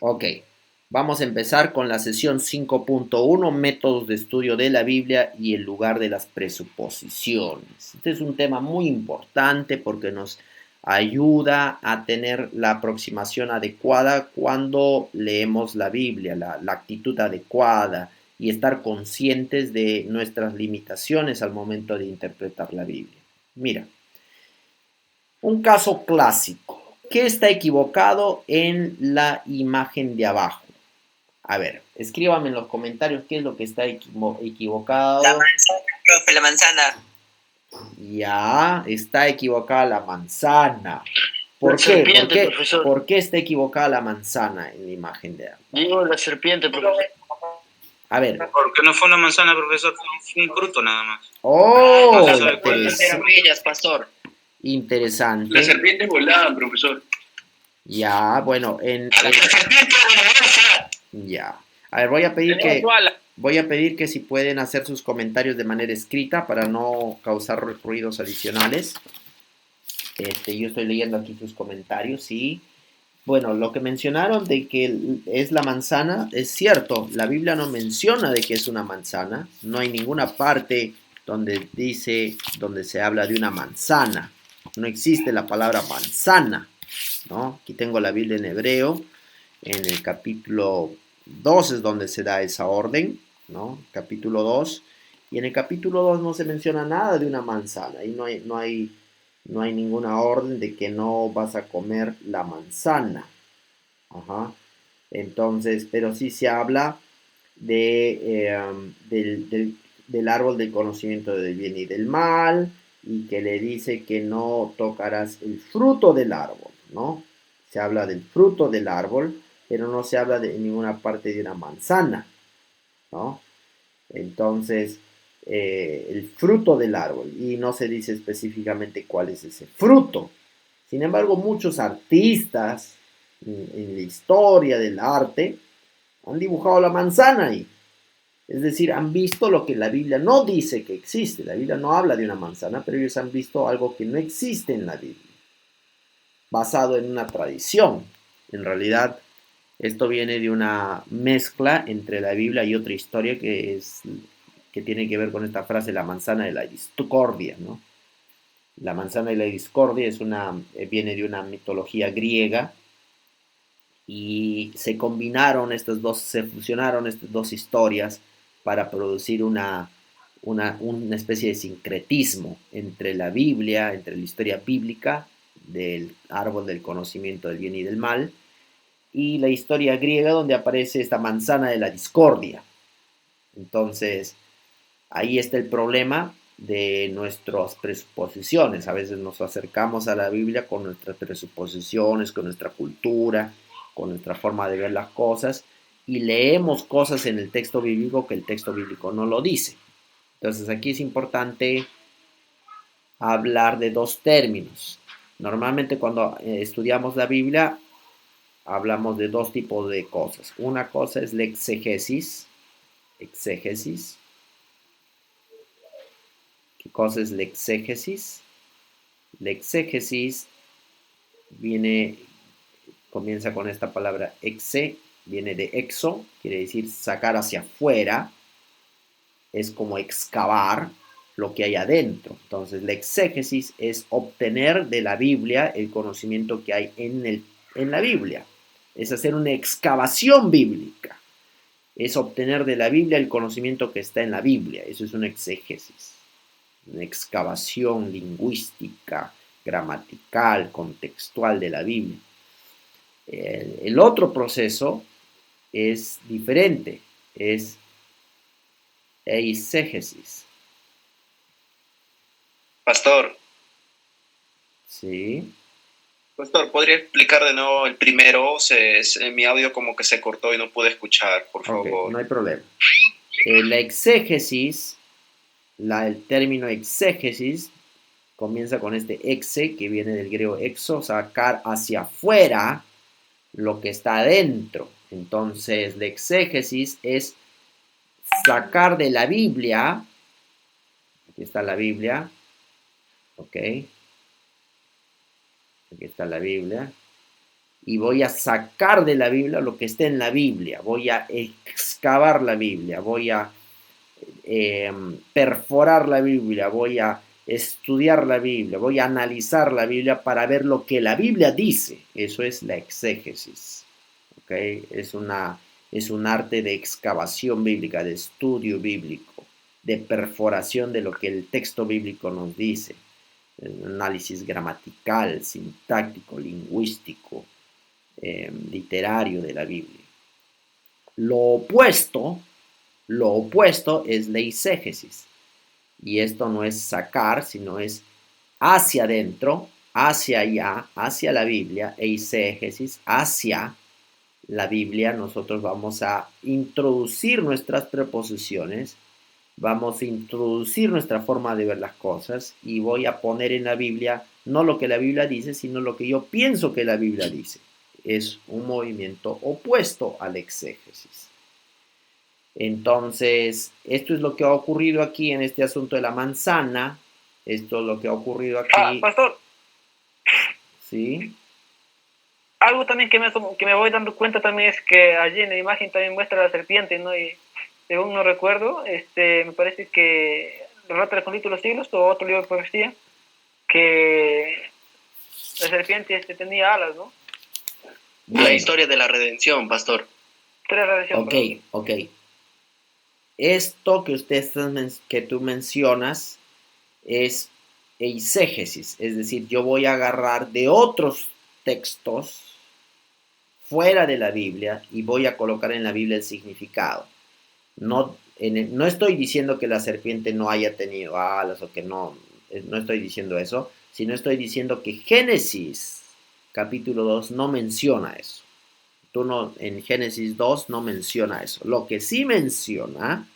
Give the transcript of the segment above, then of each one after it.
Ok, vamos a empezar con la sesión 5.1, métodos de estudio de la Biblia y el lugar de las presuposiciones. Este es un tema muy importante porque nos ayuda a tener la aproximación adecuada cuando leemos la Biblia, la actitud adecuada y estar conscientes de nuestras limitaciones al momento de interpretar la Biblia. Mira, un caso clásico. ¿Qué está equivocado en la imagen de abajo? A ver, escríbame en los comentarios qué es lo que está equivocado. La manzana, profe, la manzana. Ya, está equivocada la manzana. La ¿Por qué? serpiente, profesor. ¿Por qué está equivocada la manzana en la imagen de abajo? Digo la serpiente, profesor. A ver. Porque no fue una manzana, profesor, fue un fruto nada más. Oh, Las serpientes eran bellas, pastor. interesante. Las serpientes volaban, profesor. Ya, bueno, La serpiente venenosa. Ya. A ver, voy a pedir que si pueden hacer sus comentarios de manera escrita para no causar ruidos adicionales. Yo estoy leyendo aquí sus comentarios, sí. Bueno, lo que mencionaron de que es la manzana es cierto. La Biblia no menciona de que es una manzana. No hay ninguna parte donde dice, donde se habla de una manzana. No existe la palabra manzana, ¿no? Aquí tengo la Biblia en hebreo. En el capítulo 2 es donde se da esa orden, ¿no? Capítulo 2. Y en el capítulo 2 no se menciona nada de una manzana. Y no hay ninguna orden de que no vas a comer la manzana. Ajá. Entonces, pero sí se habla del árbol del conocimiento del bien y del mal, y que le dice que no tocarás el fruto del árbol, ¿no? Se habla del fruto del árbol, pero no se habla de ninguna parte de una manzana, ¿no? Entonces, el fruto del árbol, y no se dice específicamente cuál es ese fruto. Sin embargo, muchos artistas en la historia del arte han dibujado la manzana ahí. Es decir, han visto lo que la Biblia no dice que existe. La Biblia no habla de una manzana, pero ellos han visto algo que no existe en la Biblia, basado en una tradición. En realidad, esto viene de una mezcla entre la Biblia y otra historia que tiene que ver con esta frase, la manzana de la discordia, ¿no? La manzana de la discordia viene de una mitología griega y se fusionaron estas dos historias para producir una especie de sincretismo entre la Biblia, entre la historia bíblica del árbol del conocimiento del bien y del mal, y la historia griega donde aparece esta manzana de la discordia. Entonces, ahí está el problema de nuestras presuposiciones. A veces nos acercamos a la Biblia con nuestras presuposiciones, con nuestra cultura, con nuestra forma de ver las cosas, y leemos cosas en el texto bíblico que el texto bíblico no lo dice. Entonces aquí es importante hablar de dos términos. Normalmente cuando estudiamos la Biblia hablamos de dos tipos de cosas. Una cosa es la exégesis. ¿Qué cosa es la exégesis? La exégesis comienza con esta palabra exe, viene de exo, quiere decir sacar hacia afuera, es como excavar lo que hay adentro. Entonces, la exégesis es obtener de la Biblia el conocimiento que hay en la Biblia. Es hacer una excavación bíblica. Es obtener de la Biblia el conocimiento que está en la Biblia. Eso es una exégesis. Una excavación lingüística, gramatical, contextual de la Biblia. El otro proceso es diferente, es eisegesis. Pastor. Sí. Pastor, ¿podría explicar de nuevo el primero? Mi audio como que se cortó y no pude escuchar, por favor. Ok, no hay problema. La exégesis, el término exégesis comienza con este exe, que viene del griego exo, sacar hacia afuera lo que está adentro. Entonces, la exégesis es sacar de la Biblia, aquí está la Biblia, ok, aquí está la Biblia, y voy a sacar de la Biblia lo que está en la Biblia, voy a excavar la Biblia, voy a perforar la Biblia, voy a estudiar la Biblia, voy a analizar la Biblia para ver lo que la Biblia dice. Eso es la exégesis. ¿Okay? Es un arte de excavación bíblica, de estudio bíblico, de perforación de lo que el texto bíblico nos dice. Análisis gramatical, sintáctico, lingüístico, literario de la Biblia. Lo opuesto es la eisegesis. Y esto no es sacar, sino es hacia adentro, hacia allá, hacia la Biblia, eisegesis, hacia la Biblia. Nosotros vamos a introducir nuestras preposiciones, vamos a introducir nuestra forma de ver las cosas y voy a poner en la Biblia no lo que la Biblia dice, sino lo que yo pienso que la Biblia dice. Es un movimiento opuesto al exégesis. Entonces, esto es lo que ha ocurrido aquí en este asunto de la manzana. Esto es lo que ha ocurrido aquí. Pastor. Sí. Algo también que me voy dando cuenta también es que allí en la imagen también muestra la serpiente, ¿no? Y según no recuerdo, me parece que relata el capítulo de los siglos o otro libro de profecía, que la serpiente tenía alas, ¿no? Bueno. La historia de la redención, pastor. Ok. Esto que tú mencionas es eisegesis, es decir, yo voy a agarrar de otros textos fuera de la Biblia y voy a colocar en la Biblia el significado. No estoy diciendo que la serpiente no haya tenido alas o que no estoy diciendo eso, sino estoy diciendo que Génesis capítulo 2 no menciona eso. En Génesis 2 no menciona eso. Lo que sí menciona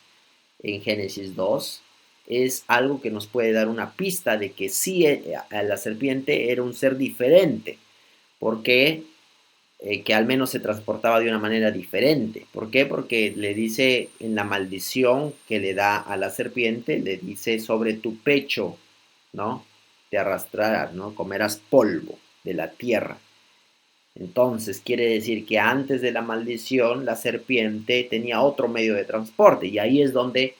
en Génesis 2 es algo que nos puede dar una pista de que sí, la serpiente era un ser diferente. ¿Por qué? Que al menos se transportaba de una manera diferente. ¿Por qué? Porque le dice en la maldición que le da a la serpiente, le dice sobre tu pecho, ¿no? Te arrastrarás, ¿no? Comerás polvo de la tierra. Entonces quiere decir que antes de la maldición la serpiente tenía otro medio de transporte y ahí es donde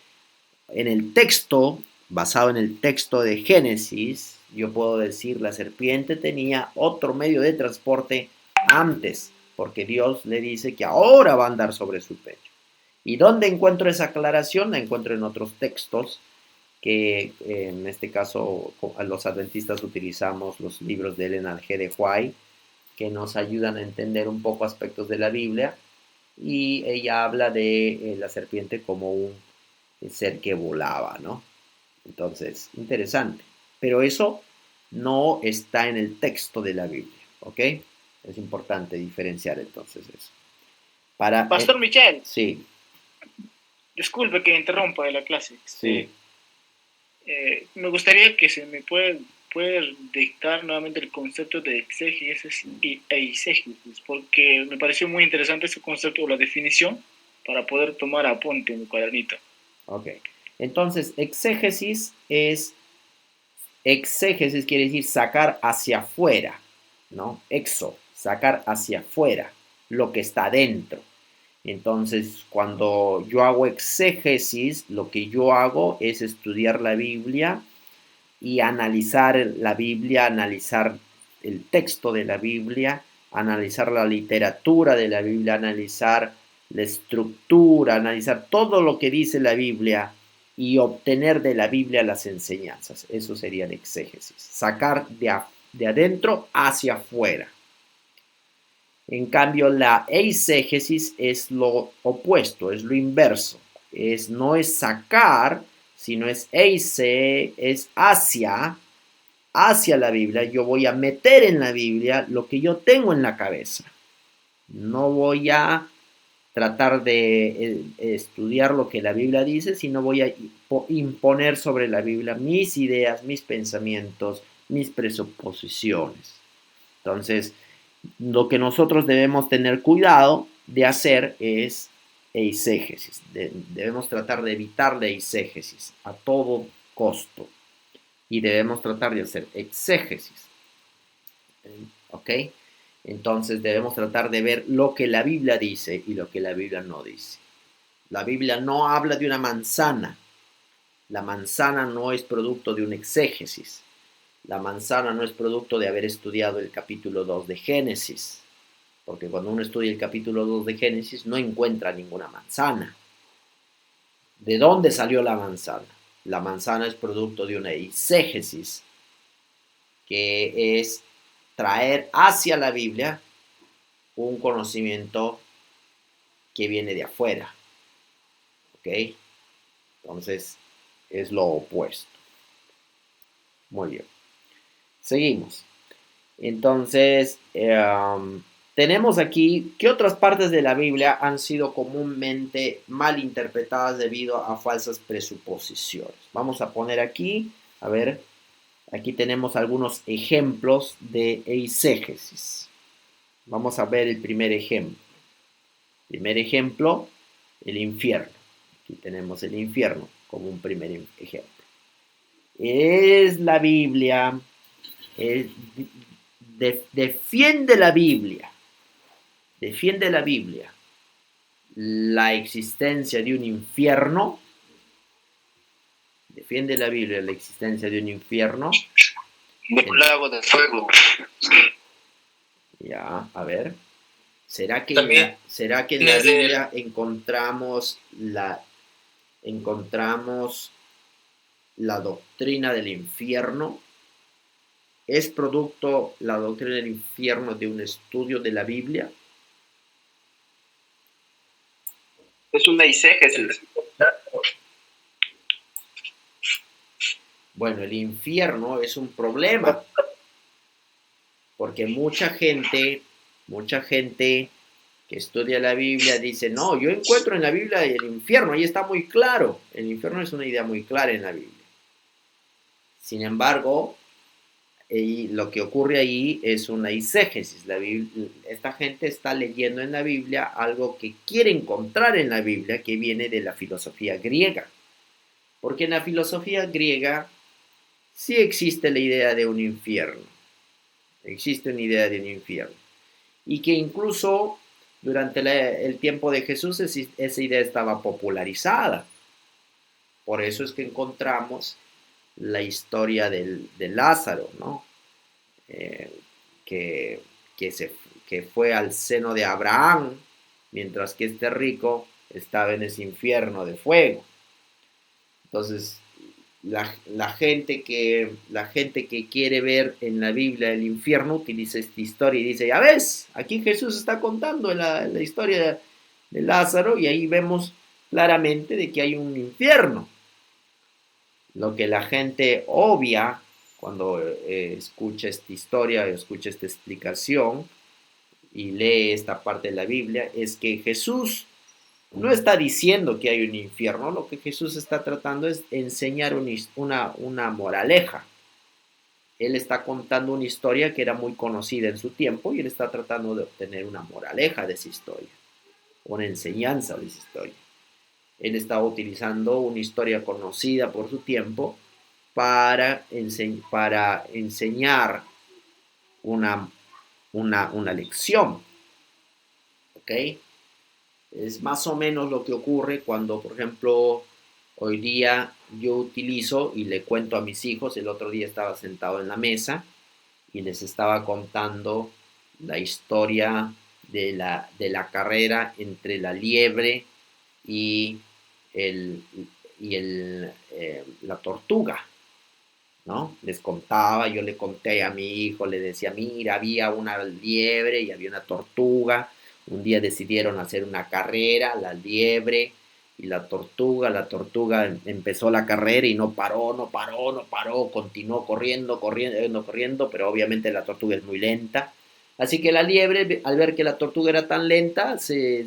en el texto, basado en el texto de Génesis, yo puedo decir la serpiente tenía otro medio de transporte antes, porque Dios le dice que ahora va a andar sobre su pecho. ¿Y dónde encuentro esa aclaración? La encuentro en otros textos que en este caso los adventistas utilizamos los libros de Ellen G. de White, que nos ayudan a entender un poco aspectos de la Biblia, y ella habla de la serpiente como un ser que volaba, ¿no? Entonces, interesante. Pero eso no está en el texto de la Biblia, ¿ok? Es importante diferenciar entonces eso. Pastor Michel. Sí. Disculpe que interrumpa de la clase. Sí. Me gustaría que se me pueda dictar nuevamente el concepto de exégesis y eisegesis, porque me pareció muy interesante ese concepto o la definición para poder tomar apunte en mi cuadernito. Ok. Entonces, exégesis quiere decir sacar hacia afuera, ¿no? Sacar hacia afuera lo que está dentro. Entonces, cuando yo hago exégesis, lo que yo hago es estudiar la Biblia y analizar la Biblia, analizar el texto de la Biblia, analizar la literatura de la Biblia, analizar la estructura, analizar todo lo que dice la Biblia y obtener de la Biblia las enseñanzas. Eso sería el exégesis, sacar de adentro hacia afuera. En cambio, la eisegesis es lo opuesto, es lo inverso. No es sacar, sino es eise, es hacia la Biblia. Yo voy a meter en la Biblia lo que yo tengo en la cabeza. No voy a tratar de estudiar lo que la Biblia dice, sino voy a imponer sobre la Biblia mis ideas, mis pensamientos, mis presuposiciones. Entonces, lo que nosotros debemos tener cuidado de hacer es eisegesis. Debemos tratar de evitar la eisegesis a todo costo. Y debemos tratar de hacer exégesis. ¿Ok? Entonces debemos tratar de ver lo que la Biblia dice y lo que la Biblia no dice. La Biblia no habla de una manzana. La manzana no es producto de un exégesis. La manzana no es producto de haber estudiado el capítulo 2 de Génesis. Porque cuando uno estudia el capítulo 2 de Génesis no encuentra ninguna manzana. ¿De dónde salió la manzana? La manzana es producto de una exégesis, que es traer hacia la Biblia un conocimiento que viene de afuera. ¿Ok? Entonces, es lo opuesto. Muy bien. Seguimos. Entonces, tenemos aquí que otras partes de la Biblia han sido comúnmente mal interpretadas debido a falsas presuposiciones. Vamos a poner aquí, a ver, aquí tenemos algunos ejemplos de eisegesis. Vamos a ver el primer ejemplo. Primer ejemplo, el infierno. Aquí tenemos el infierno como un primer ejemplo. Es la Biblia, defiende la Biblia la existencia de un infierno, defiende la Biblia la existencia de un infierno. Un lago de fuego. Ya, a ver. ¿Será que en la es del- Biblia encontramos la doctrina del infierno? ¿Es producto la doctrina del infierno de un estudio de la Biblia? Es una eisegesis. Bueno, el infierno es un problema, porque mucha gente que estudia la Biblia dice, no, yo encuentro en la Biblia el infierno, ahí está muy claro. El infierno es una idea muy clara en la Biblia. Sin embargo, lo que ocurre ahí es una eisegesis. Esta gente está leyendo en la Biblia algo que quiere encontrar en la Biblia, que viene de la filosofía griega. Porque en la filosofía griega sí existe la idea de un infierno. Existe una idea de un infierno. Y que incluso durante el tiempo de Jesús esa idea estaba popularizada. Por eso es que encontramos la historia de Lázaro, ¿no? Eh, que, que fue al seno de Abraham, mientras que este rico estaba en ese infierno de fuego. Entonces, la gente que quiere ver en la Biblia el infierno utiliza esta historia y dice, ya ves, aquí Jesús está contando la historia de Lázaro y ahí vemos claramente de que hay un infierno. Lo que la gente obvia cuando escucha esta historia, escucha esta explicación y lee esta parte de la Biblia es que Jesús no está diciendo que hay un infierno, lo que Jesús está tratando es enseñar una moraleja. Él está contando una historia que era muy conocida en su tiempo y él está tratando de obtener una moraleja de esa historia, una enseñanza de esa historia. Él está utilizando una historia conocida por su tiempo para enseñar una lección. ¿Ok? Es más o menos lo que ocurre cuando, por ejemplo, hoy día yo utilizo y le cuento a mis hijos, el otro día estaba sentado en la mesa y les estaba contando la historia de la carrera entre la liebre y, el, la tortuga, ¿no? Yo le conté a mi hijo, le decía, mira, había una liebre y había una tortuga. Un día decidieron hacer una carrera, la liebre y la tortuga empezó la carrera y no paró, continuó corriendo, pero obviamente la tortuga es muy lenta. Así que la liebre, al ver que la tortuga era tan lenta, se,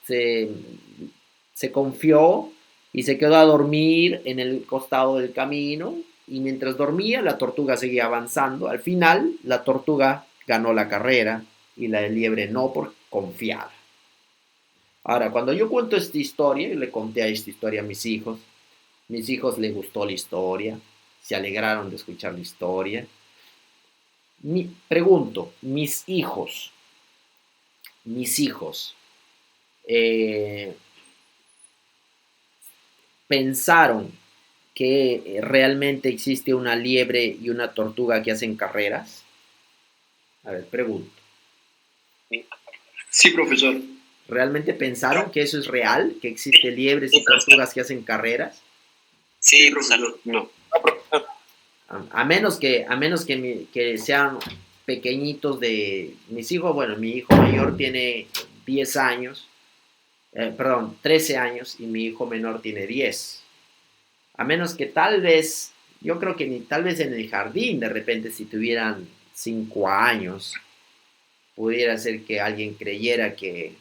se confió y se quedó a dormir en el costado del camino. Y mientras dormía, la tortuga seguía avanzando. Al final, la tortuga ganó la carrera y la liebre no, por confiada. Ahora, cuando yo cuento esta historia, y le conté esta historia a mis hijos les gustó la historia, se alegraron de escuchar la historia. Pregunto, mis hijos, mis hijos pensaron que realmente existe una liebre y una tortuga que hacen carreras? A ver, pregunto. Sí, profesor. ¿Realmente pensaron que eso es real? ¿Que existen liebres y tortugas que hacen carreras? Sí, profesor. No. Que sean pequeñitos de mis hijos. Bueno, mi hijo mayor tiene 10 años, 13 años, y mi hijo menor tiene 10. A menos que tal vez, yo creo que tal vez en el jardín, de repente, si tuvieran 5 años, pudiera ser que alguien creyera que,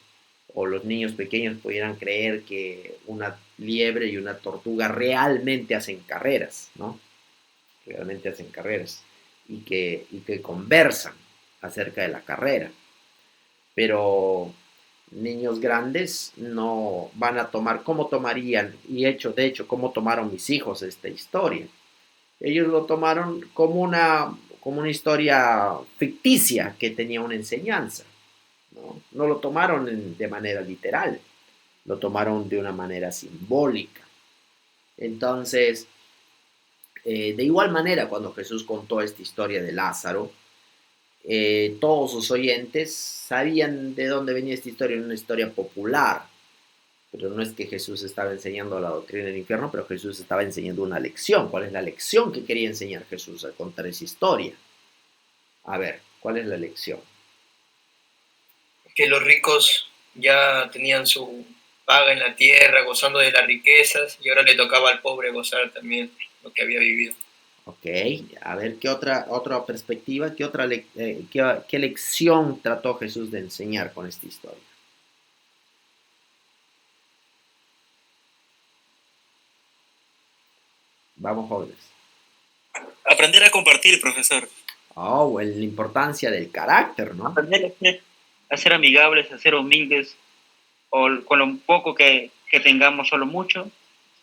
o los niños pequeños pudieran creer que una liebre y una tortuga realmente hacen carreras, ¿no? Realmente hacen carreras y que conversan acerca de la carrera. Pero niños grandes no van a tomar, ¿cómo tomarían? De hecho, ¿cómo tomaron mis hijos esta historia? Ellos lo tomaron como una historia ficticia que tenía una enseñanza, ¿no? No lo tomaron de manera literal, lo tomaron de una manera simbólica. Entonces, de igual manera, cuando Jesús contó esta historia de Lázaro, todos sus oyentes sabían de dónde venía esta historia, una historia popular. Pero no es que Jesús estaba enseñando la doctrina del infierno, pero Jesús estaba enseñando una lección. ¿Cuál es la lección que quería enseñar Jesús al contar esa historia? A ver, ¿cuál es la lección? Que los ricos ya tenían su paga en la tierra, gozando de las riquezas, y ahora le tocaba al pobre gozar también lo que había vivido. Ok, a ver, ¿qué otra perspectiva, qué lección trató Jesús de enseñar con esta historia? Vamos, jóvenes. Aprender a compartir, profesor. Oh, la importancia del carácter, ¿no? Aprender a ser amigables, a ser humildes, o con lo poco que tengamos, solo mucho,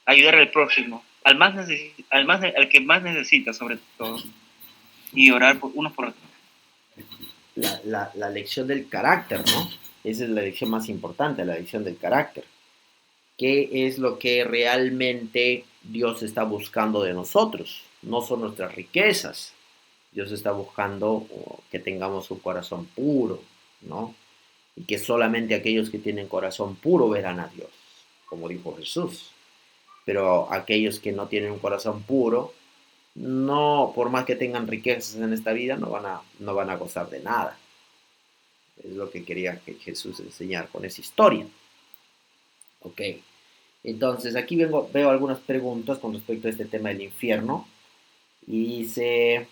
ayudar al próximo, al que más necesita, sobre todo, y orar unos por otros. La lección del carácter, ¿no? Esa es la lección más importante, la lección del carácter. ¿Qué es lo que realmente Dios está buscando de nosotros? No son nuestras riquezas. Dios está buscando que tengamos un corazón puro, ¿no? Y que solamente aquellos que tienen corazón puro verán a Dios, como dijo Jesús. Pero aquellos que no tienen un corazón puro, no, por más que tengan riquezas en esta vida, no van a gozar de nada. Es lo que quería que Jesús enseñar con esa historia. Ok. Entonces, aquí veo algunas preguntas con respecto a este tema del infierno. Y dice,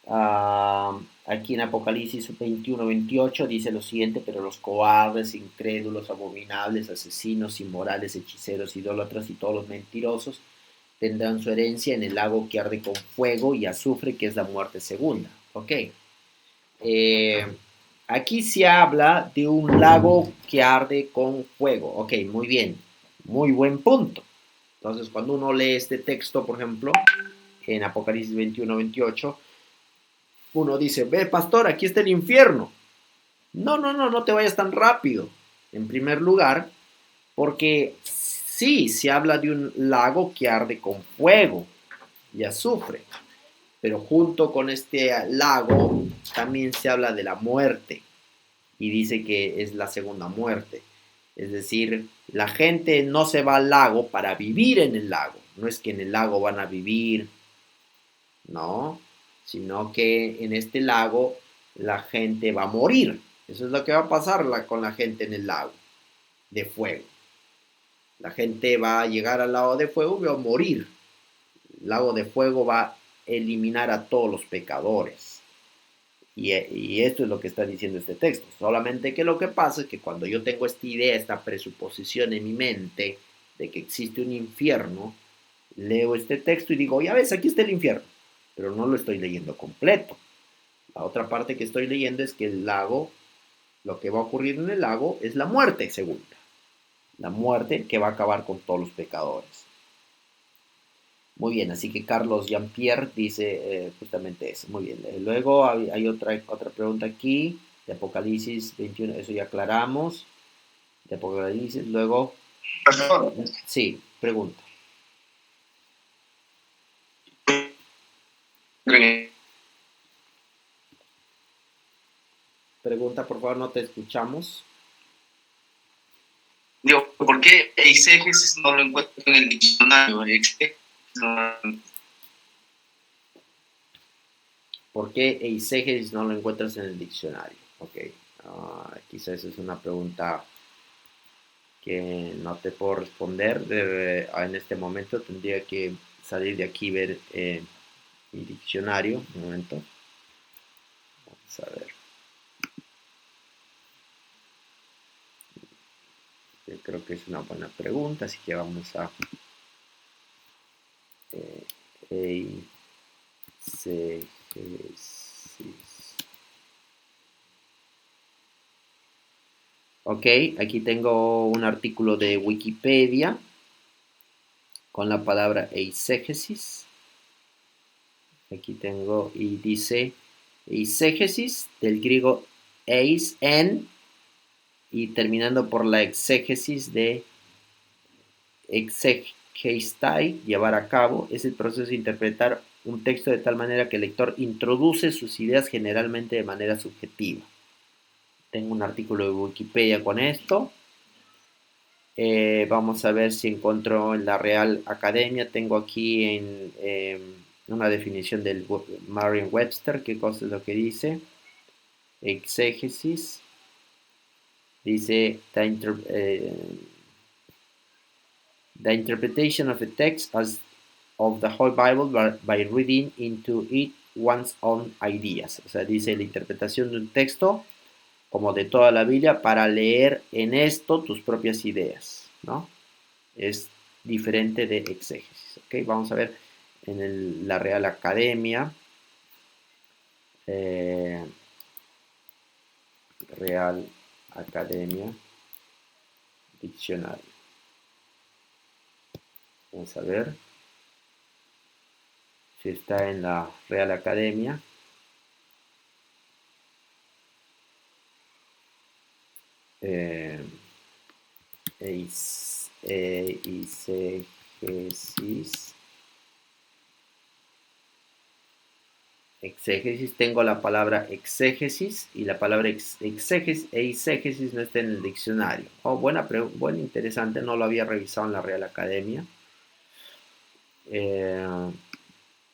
aquí en Apocalipsis 21-28, dice lo siguiente: pero los cobardes, incrédulos, abominables, asesinos, inmorales, hechiceros, idólatras y todos los mentirosos tendrán su herencia en el lago que arde con fuego y azufre, que es la muerte segunda. Ok. Aquí se habla de un lago que arde con fuego. Ok, muy bien. Muy buen punto. Entonces, cuando uno lee este texto, por ejemplo, en Apocalipsis 21-28, uno dice, ve, pastor, aquí está el infierno. No te vayas tan rápido. En primer lugar, porque sí, se habla de un lago que arde con fuego y azufre. Pero junto con este lago también se habla de la muerte. Y dice que es la segunda muerte. Es decir, la gente no se va al lago para vivir en el lago. No es que en el lago van a vivir, no, sino que en este lago la gente va a morir. Eso es lo que va a pasar con la gente en el lago de fuego. La gente va a llegar al lago de fuego y va a morir. El lago de fuego va a eliminar a todos los pecadores. Y esto es lo que está diciendo este texto. Solamente que lo que pasa es que cuando yo tengo esta idea, esta presuposición en mi mente de que existe un infierno, leo este texto y digo, ya ves, aquí está el infierno. Pero no lo estoy leyendo completo. La otra parte que estoy leyendo es que el lago, lo que va a ocurrir en el lago es la muerte segunda. La muerte que va a acabar con todos los pecadores. Muy bien, así que Carlos Jean-Pierre dice justamente eso. Muy bien. Luego hay otra pregunta aquí. De Apocalipsis 21, eso ya aclaramos. De Apocalipsis, luego... Pastor, Sí, pregunta. Pregunta, por favor, no te escuchamos. digo, ¿por qué eisegesis no lo encuentro en el diccionario? ¿Por qué eisegesis no lo encuentras en el diccionario? Ok, quizás esa es una pregunta que no te puedo responder. En este momento tendría que salir de aquí y ver mi diccionario. Un momento. Vamos a ver. Yo creo que es una buena pregunta, así que vamos a eisegesis. Ok, aquí tengo un artículo de Wikipedia con la palabra eisegesis. Aquí tengo y dice eisegesis del griego eis, en, y terminando por la exégesis de exegestai, llevar a cabo, es el proceso de interpretar un texto de tal manera que el lector introduce sus ideas generalmente de manera subjetiva. Tengo un artículo de Wikipedia con esto. Vamos a ver si encuentro en la Real Academia. Tengo aquí en una definición del Merriam-Webster. ¿Qué cosa es lo que dice? Exégesis. Dice the interpretation of a text as of the whole Bible by reading into it one's own ideas. O sea, dice la interpretación de un texto como de toda la Biblia para leer en esto tus propias ideas, ¿no? Es diferente de exégesis, ¿ok? Vamos a ver en la Real Academia. Real Academia Diccionario. Vamos a ver si está en la Real Academia. Eisegesis. Exégesis, tengo la palabra exégesis y la palabra eisegesis no está en el diccionario. Oh, buena, interesante, no lo había revisado en la Real Academia.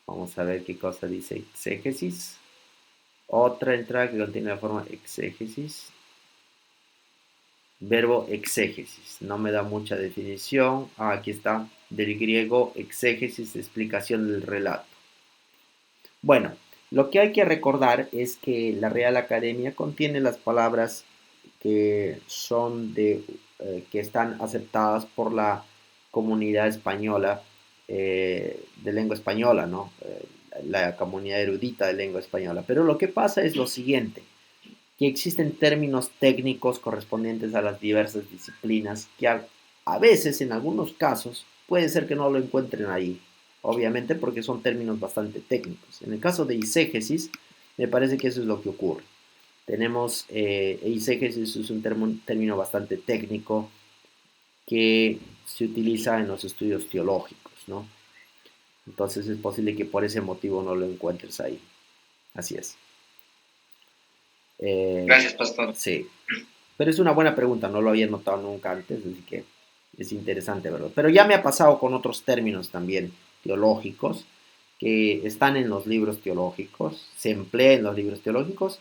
Vamos a ver qué cosa dice exégesis. Otra entrada que contiene la forma exégesis. Verbo exégesis, no me da mucha definición. Aquí está, del griego exégesis, explicación del relato. Bueno, lo que hay que recordar es que la Real Academia contiene las palabras que son que están aceptadas por la comunidad española de lengua española, ¿no? La comunidad erudita de lengua española. Pero lo que pasa es lo siguiente, que existen términos técnicos correspondientes a las diversas disciplinas que a veces, en algunos casos, puede ser que no lo encuentren ahí. Obviamente porque son términos bastante técnicos. En el caso de eisegesis, me parece que eso es lo que ocurre. Tenemos, eisegesis es un término bastante técnico que se utiliza en los estudios teológicos, ¿no? Entonces es posible que por ese motivo no lo encuentres ahí. Así es. Gracias, pastor. Sí. Pero es una buena pregunta, no lo había notado nunca antes, así que es interesante verlo. Pero ya me ha pasado con otros términos también teológicos que están en los libros teológicos, se emplean en los libros teológicos,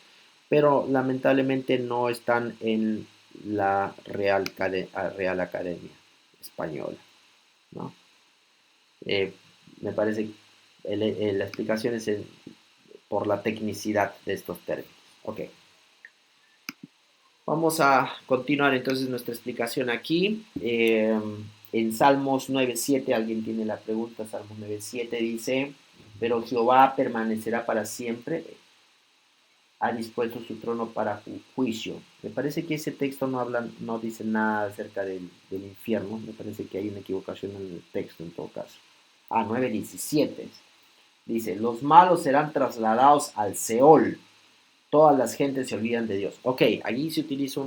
pero lamentablemente no están en la Real Academia Española, ¿no? Me parece que la explicación es por la tecnicidad de estos términos. Ok. Vamos a continuar entonces nuestra explicación aquí. En Salmos 9.7, alguien tiene la pregunta. Salmos 9.7 dice, pero Jehová permanecerá para siempre, ha dispuesto su trono para juicio. Me parece que ese texto no dice nada acerca del infierno. Me parece que hay una equivocación en el texto en todo caso. 9.17 dice, los malos serán trasladados al Seol. todas las gentes se olvidan de Dios. Ok, allí se utiliza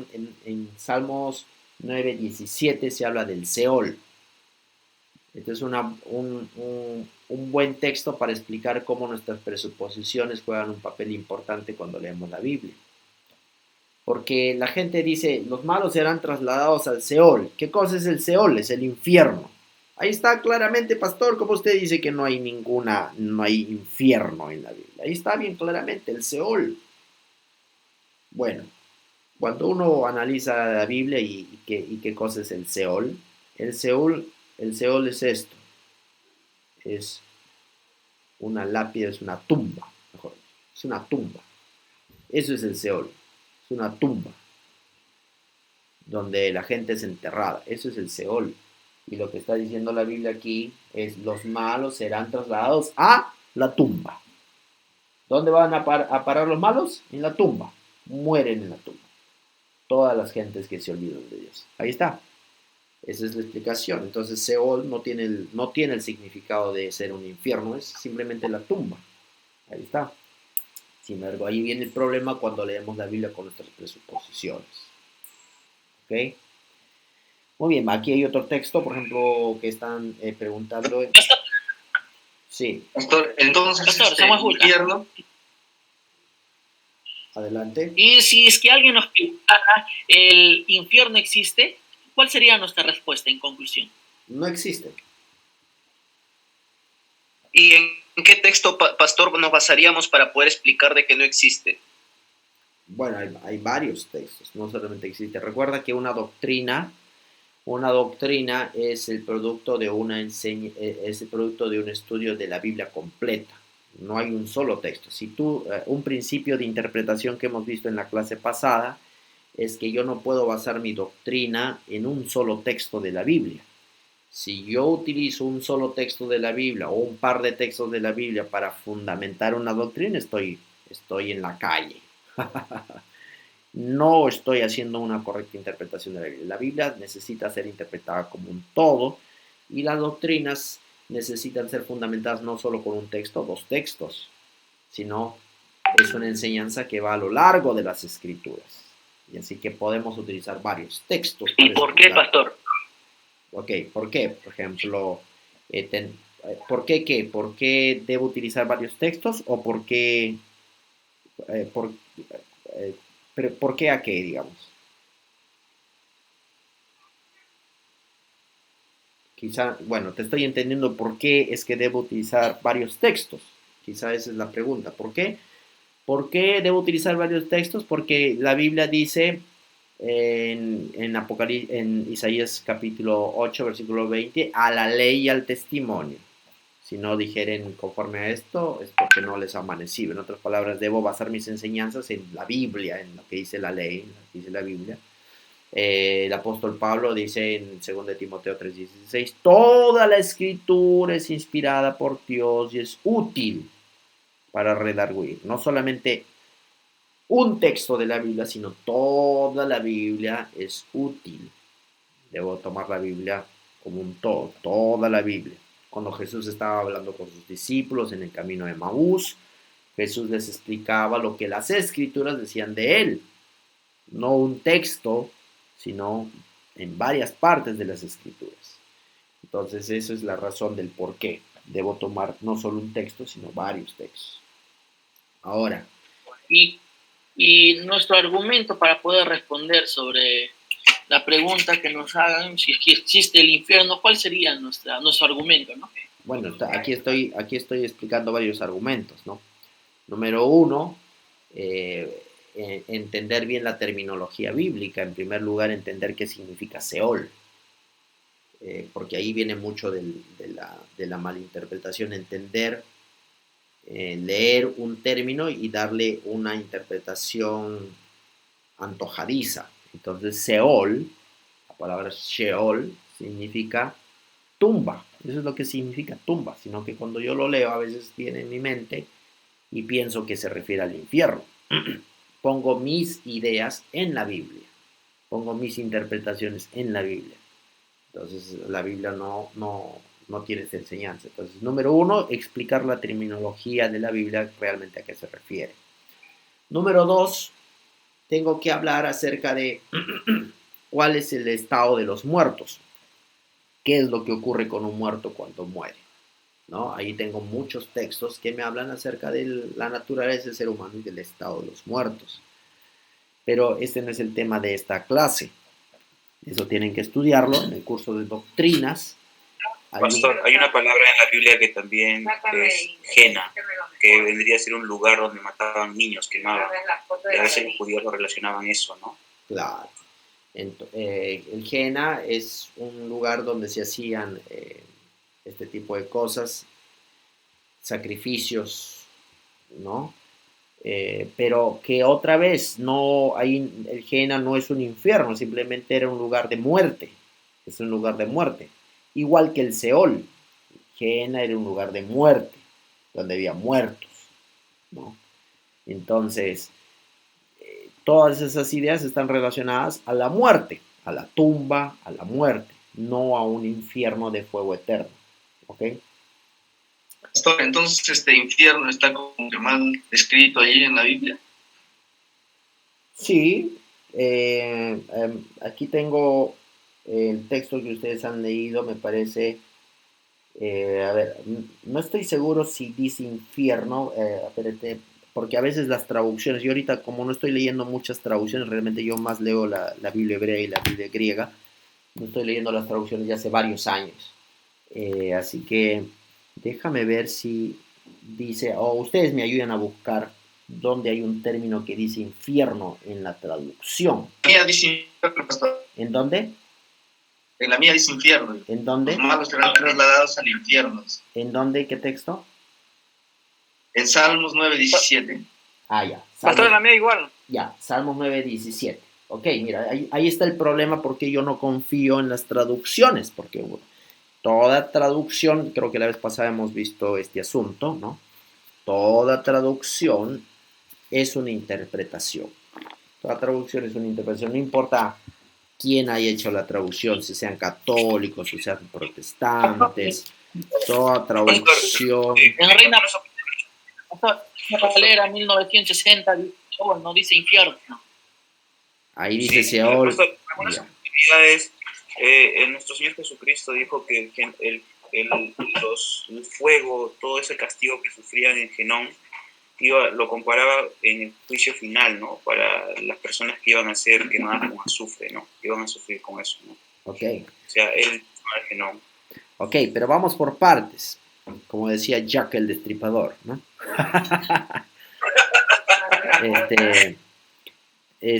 en Salmos 9:17 se habla del Seol. Este es un buen texto para explicar cómo nuestras presuposiciones juegan un papel importante cuando leemos la Biblia. Porque la gente dice, los malos serán trasladados al Seol. ¿Qué cosa es el Seol? Es el infierno. Ahí está claramente, pastor, como usted dice que no hay infierno en la Biblia. Ahí está bien claramente el Seol. Bueno, cuando uno analiza la Biblia y qué cosa es el Seol es esto. Es una lápida, es una tumba, mejor. Es una tumba. Eso es el Seol. Es una tumba donde la gente es enterrada. Eso es el Seol. Y lo que está diciendo la Biblia aquí es los malos serán trasladados a la tumba. ¿Dónde van a parar los malos? En la tumba. Mueren en la tumba. Todas las gentes que se olvidan de Dios. Ahí está. Esa es la explicación. Entonces Seol no tiene el significado de ser un infierno, es simplemente la tumba. Ahí está. Sin embargo, ahí viene el problema cuando leemos la Biblia con nuestras presuposiciones. ¿Ok? Muy bien, aquí hay otro texto, por ejemplo, que están preguntando. Sí. Pastor, entonces, Pastor, infierno. Adelante. Y si es que alguien nos preguntara, ¿el infierno existe? ¿Cuál sería nuestra respuesta en conclusión? No existe. ¿Y en qué texto, pastor, nos basaríamos para poder explicar de que no existe? Bueno, hay varios textos, no solamente existe. Recuerda que una doctrina es el producto de es el producto de un estudio de la Biblia completa. No hay un solo texto. Si un principio de interpretación que hemos visto en la clase pasada es que yo no puedo basar mi doctrina en un solo texto de la Biblia. Si yo utilizo un solo texto de la Biblia o un par de textos de la Biblia para fundamentar una doctrina, estoy en la calle. No estoy haciendo una correcta interpretación de la Biblia. La Biblia necesita ser interpretada como un todo y las doctrinas necesitan ser fundamentadas no solo con un texto o dos textos, sino es una enseñanza que va a lo largo de las Escrituras. Y así que podemos utilizar varios textos. ¿Y por qué, pastor? Ok, ¿por qué? Por ejemplo, ¿por qué qué? ¿Por qué debo utilizar varios textos o por qué, pero ¿por qué a qué, digamos? Quizá, bueno, te estoy entendiendo por qué es que debo utilizar varios textos. Quizá esa es la pregunta. ¿Por qué? ¿Por qué debo utilizar varios textos? Porque la Biblia dice en Isaías capítulo 8, versículo 20, a la ley y al testimonio. Si no dijeren conforme a esto, es porque no les ha amanecido. En otras palabras, debo basar mis enseñanzas en la Biblia, en lo que dice la ley, en lo que dice la Biblia. El apóstol Pablo dice en 2 Timoteo 3:16, toda la escritura es inspirada por Dios y es útil para redarguir. No solamente un texto de la Biblia, sino toda la Biblia es útil. Debo tomar la Biblia como un todo, toda la Biblia. Cuando Jesús estaba hablando con sus discípulos en el camino de Maús, Jesús les explicaba lo que las escrituras decían de él. No un texto, sino en varias partes de las escrituras. Entonces, eso es la razón del por qué debo tomar no solo un texto, sino varios textos. Ahora. Y nuestro argumento para poder responder sobre la pregunta que nos hagan, si es que existe el infierno, ¿cuál sería nuestro argumento, no? Bueno, aquí estoy explicando varios argumentos, ¿no? Número uno, entender bien la terminología bíblica. En primer lugar, entender qué significa Seol. Porque ahí viene mucho de la malinterpretación, entender, leer un término y darle una interpretación antojadiza. Entonces, Seol, la palabra Sheol, significa tumba. Eso es lo que significa tumba, sino que cuando yo lo leo a veces viene en mi mente y pienso que se refiere al infierno. Pongo mis ideas en la Biblia, pongo mis interpretaciones en la Biblia. Entonces la Biblia no tiene esa enseñanza. Entonces, número uno, explicar la terminología de la Biblia realmente a qué se refiere. Número 2, tengo que hablar acerca de cuál es el estado de los muertos. ¿Qué es lo que ocurre con un muerto cuando muere? ¿No? Ahí tengo muchos textos que me hablan acerca de la naturaleza del ser humano y del estado de los muertos. Pero este no es el tema de esta clase. Eso tienen que estudiarlo en el curso de doctrinas. Pastor, hay una palabra en la Biblia que también es Gena, que vendría a ser un lugar donde mataban niños, quemaban. Y a veces los judíos lo relacionaban eso, ¿no? Claro. El Gena es un lugar donde se hacían este tipo de cosas, sacrificios, ¿no? Pero que otra vez, no, ahí el Gena no es un infierno, simplemente era un lugar de muerte, es un lugar de muerte. Igual que el Seol, Gena era un lugar de muerte, donde había muertos, ¿no? Entonces, todas esas ideas están relacionadas a la muerte, a la tumba, a la muerte, no a un infierno de fuego eterno, ¿ok? Pastor, entonces este infierno está como que mal descrito ahí en la Biblia. Sí, aquí tengo el texto que ustedes han leído, me parece, a ver, no estoy seguro si dice infierno, espérate, porque a veces las traducciones, yo ahorita como no estoy leyendo muchas traducciones, realmente yo más leo la Biblia hebrea y la Biblia griega, no estoy leyendo las traducciones ya hace varios años, así que déjame ver si dice, o ustedes me ayudan a buscar dónde hay un término que dice infierno en la traducción. La mía dice infierno, pastor. ¿En dónde? En la mía dice infierno. ¿En dónde? Los malos serán trasladados al infierno. ¿En dónde? ¿Qué texto? En Salmos 9:17. Ah, ya. Pastor, en la mía igual. Ya, Salmos 9:17. Ok, mira, ahí está el problema porque yo no confío en las traducciones, porque toda traducción, creo que la vez pasada hemos visto este asunto, ¿no? Toda traducción es una interpretación. Toda traducción es una interpretación, no importa quién haya hecho la traducción, si sean católicos, si sean protestantes, toda traducción. En Reina Valera 1960 dice Seol, no dice infierno. Ahí dice Sí, Seol. algunas actividades, nuestro Señor Jesucristo dijo que el fuego, todo ese castigo que sufrían en Genón, lo comparaba en el juicio final, ¿no? Para las personas que iban a ser quemadas con azufre, ¿no? Que iban a sufrir con eso, ¿no? Ok. O sea, él no era Genón. Ok, pero vamos por partes. Como decía Jack el Destripador, ¿no?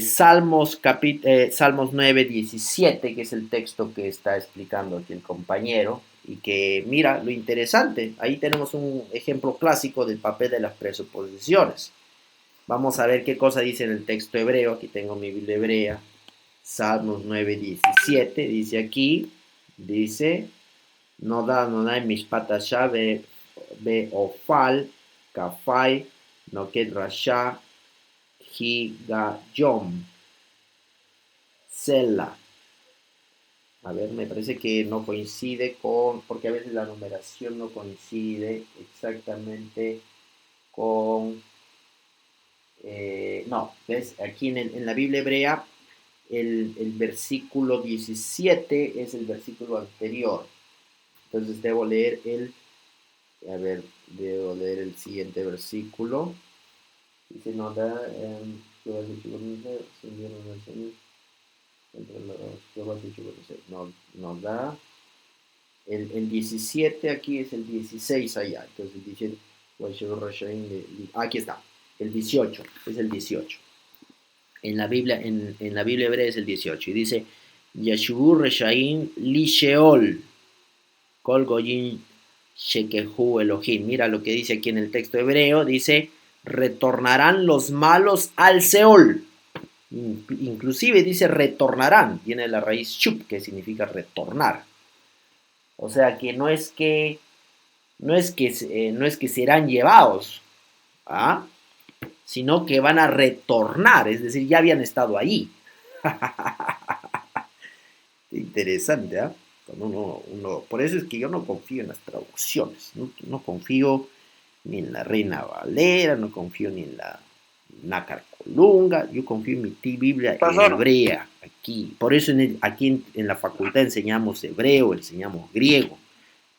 Salmos 9:17, que es el texto que está explicando aquí el compañero, y que, mira, lo interesante, ahí tenemos un ejemplo clásico del papel de las presuposiciones. Vamos a ver qué cosa dice en el texto hebreo, aquí tengo mi Biblia hebrea, Salmos 9:17, dice aquí, dice, no da mis patas ya ve ofal, kafai, no qued rasha, Higayom, Sela. A ver, me parece que no coincide con, porque a veces la numeración no coincide exactamente con, no, ves, aquí en la Biblia hebrea el versículo 17 es el versículo anterior. Entonces debo leer el siguiente versículo. Dice, no da, no da. El 17 aquí es el 16 allá. Entonces el 17, aquí está. El 18, es el 18. En la Biblia hebrea es el 18. Y dice, Yashubu Reshaim Li Sheol, Kol Goyin Shekehu Elohim. Mira lo que dice aquí en el texto hebreo. Dice, retornarán los malos al Seol. Inclusive dice retornarán. Viene la raíz shup, que significa retornar. O sea que no es que serán llevados, ¿ah? Sino que van a retornar. Es decir, ya habían estado ahí. Interesante, ¿ah? Por eso es que yo no confío en las traducciones, no confío ni en la Reina Valera, no confío ni en la nácar colunga, yo confío en mi Biblia Pastor. hebrea, aquí. Por eso aquí en la facultad enseñamos hebreo, enseñamos griego,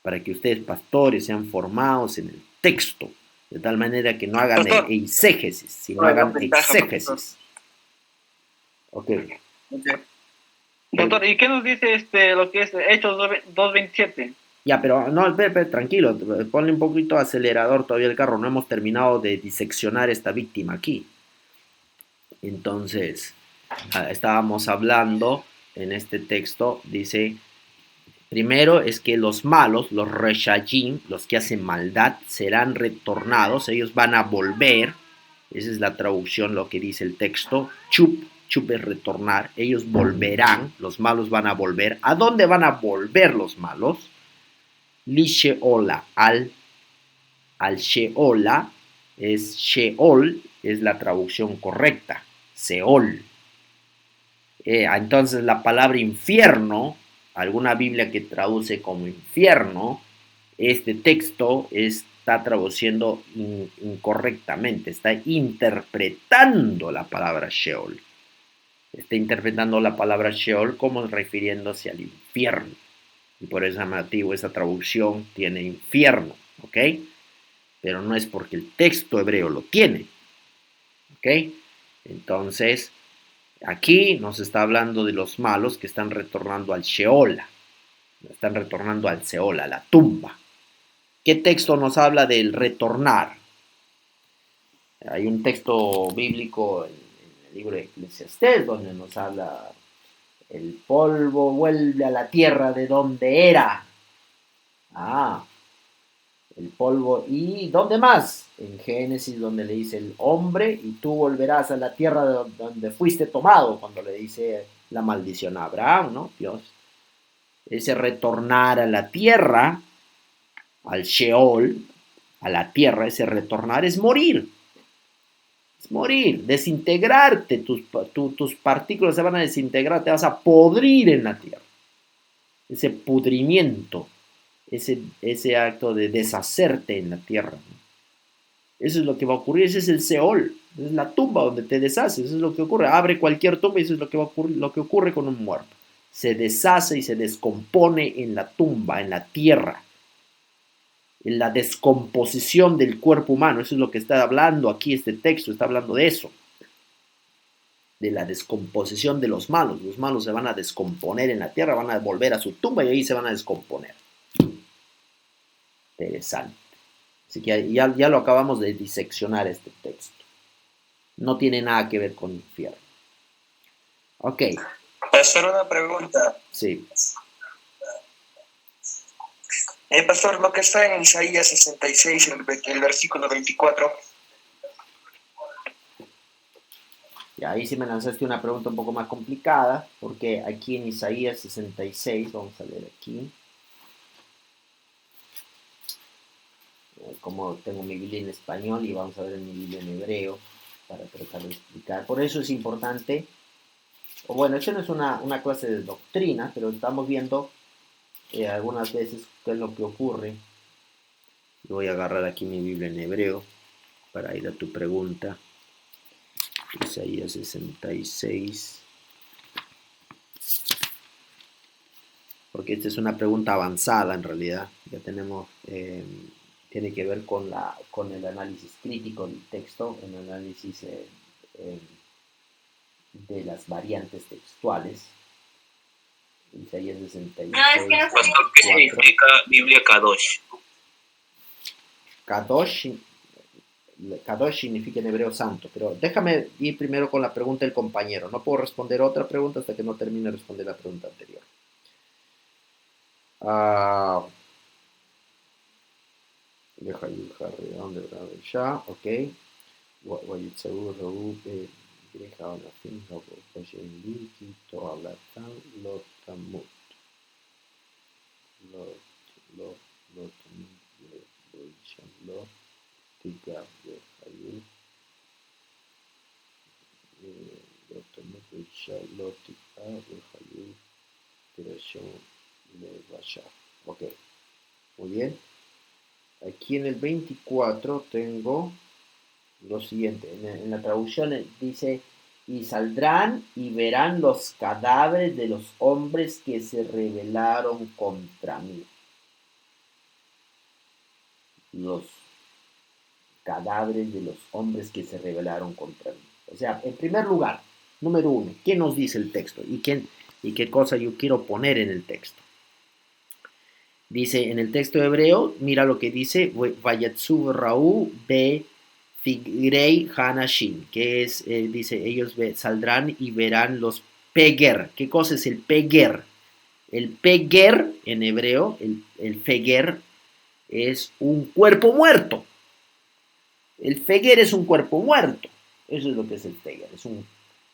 para que ustedes, pastores, sean formados en el texto, de tal manera que no hagan Pastor. eisegesis, sino Una gran hagan ventaja, exégesis. Ok. Doctor, ¿y qué nos dice lo que es Hechos 2:27? Ya, pero no, tranquilo, ponle un poquito acelerador todavía el carro, no hemos terminado de diseccionar esta víctima aquí. Entonces, estábamos hablando en este texto, dice, primero es que los malos, los reshayim, los que hacen maldad, serán retornados, ellos van a volver, esa es la traducción, lo que dice el texto, chup es retornar, ellos volverán, los malos van a volver. ¿A dónde van a volver los malos? Li Sheola, al Sheola, es Sheol, es la traducción correcta, Seol. Entonces la palabra infierno, alguna Biblia que traduce como infierno, este texto está traduciendo incorrectamente, está interpretando la palabra Sheol. Está interpretando la palabra Sheol como refiriéndose al infierno. Y por ese motivo esa traducción tiene infierno, ¿ok? Pero no es porque el texto hebreo lo tiene, ¿ok? Entonces, aquí nos está hablando de los malos que están retornando al Sheol, están retornando al Seol, a la tumba. ¿Qué texto nos habla del retornar? Hay un texto bíblico en el libro de Eclesiastés donde nos habla el polvo vuelve a la tierra de donde era. El polvo. ¿Y dónde más? En Génesis, donde le dice el hombre, y tú volverás a la tierra de donde fuiste tomado, cuando le dice la maldición a Abraham, ¿no? Dios. Ese retornar a la tierra, al Sheol, a la tierra, ese retornar es morir. Es morir, desintegrarte, tus partículas se van a desintegrar, te vas a podrir en la tierra. Ese pudrimiento, ese acto de deshacerte en la tierra, ¿no? Eso es lo que va a ocurrir, ese es el Seol, es la tumba donde te deshaces, eso es lo que ocurre. Abre cualquier tumba y eso es lo que va a ocurrir, lo que ocurre con un muerto. Se deshace y se descompone en la tumba, en la tierra, en la descomposición del cuerpo humano. Eso es lo que está hablando aquí este texto, está hablando de eso, de la descomposición de los malos. Los malos se van a descomponer en la tierra, van a volver a su tumba y ahí se van a descomponer. Interesante. Así que ya lo acabamos de diseccionar este texto. No tiene nada que ver con infierno. Ok. Pastor, una pregunta. Sí. Pastor, lo que está en Isaías 66, el versículo 24. Y ahí sí me lanzaste una pregunta un poco más complicada, porque aquí en Isaías 66, vamos a leer aquí, como tengo mi Biblia en español y vamos a ver en mi Biblia en hebreo, para tratar de explicar. Por eso es importante, o bueno, esto no es una clase de doctrina, pero estamos viendo algunas veces qué es lo que ocurre. Voy a agarrar aquí mi Biblia en hebreo para ir a tu pregunta. Isaías 66. Porque esta es una pregunta avanzada en realidad. Ya tenemos, tiene que ver con el análisis crítico del texto, el análisis de las variantes textuales. Isaías 66. Pastor, ¿qué significa Biblia Kadosh? Kadosh significa en hebreo santo, pero déjame ir primero con la pregunta del compañero. No puedo responder otra pregunta hasta que no termine de responder la pregunta anterior. Deja dibujar redonde, ya, ok. Wayitzeú, Reú, Greja, Olafín, Joyen, Liki, Toalatán, Lotamut. Lot, Tigar, Hayut, Lotamut, Lotika, Hayut, Tirashon, Levasha. Ok, muy bien. Aquí en el 24 tengo lo siguiente, en la traducción dice, y saldrán y verán los cadáveres de los hombres que se rebelaron contra mí. Los cadáveres de los hombres que se rebelaron contra mí. O sea, en primer lugar, número uno, ¿qué nos dice el texto? ¿Y qué cosa yo quiero poner en el texto? Dice en el texto hebreo, mira lo que dice, Vayatzu Raú be Figrei Hanashim, que es, dice, ellos saldrán y verán los peger. ¿Qué cosa es el peger? El peger, en hebreo, el feger, es un cuerpo muerto. El feger es un cuerpo muerto. Eso es lo que es el feger.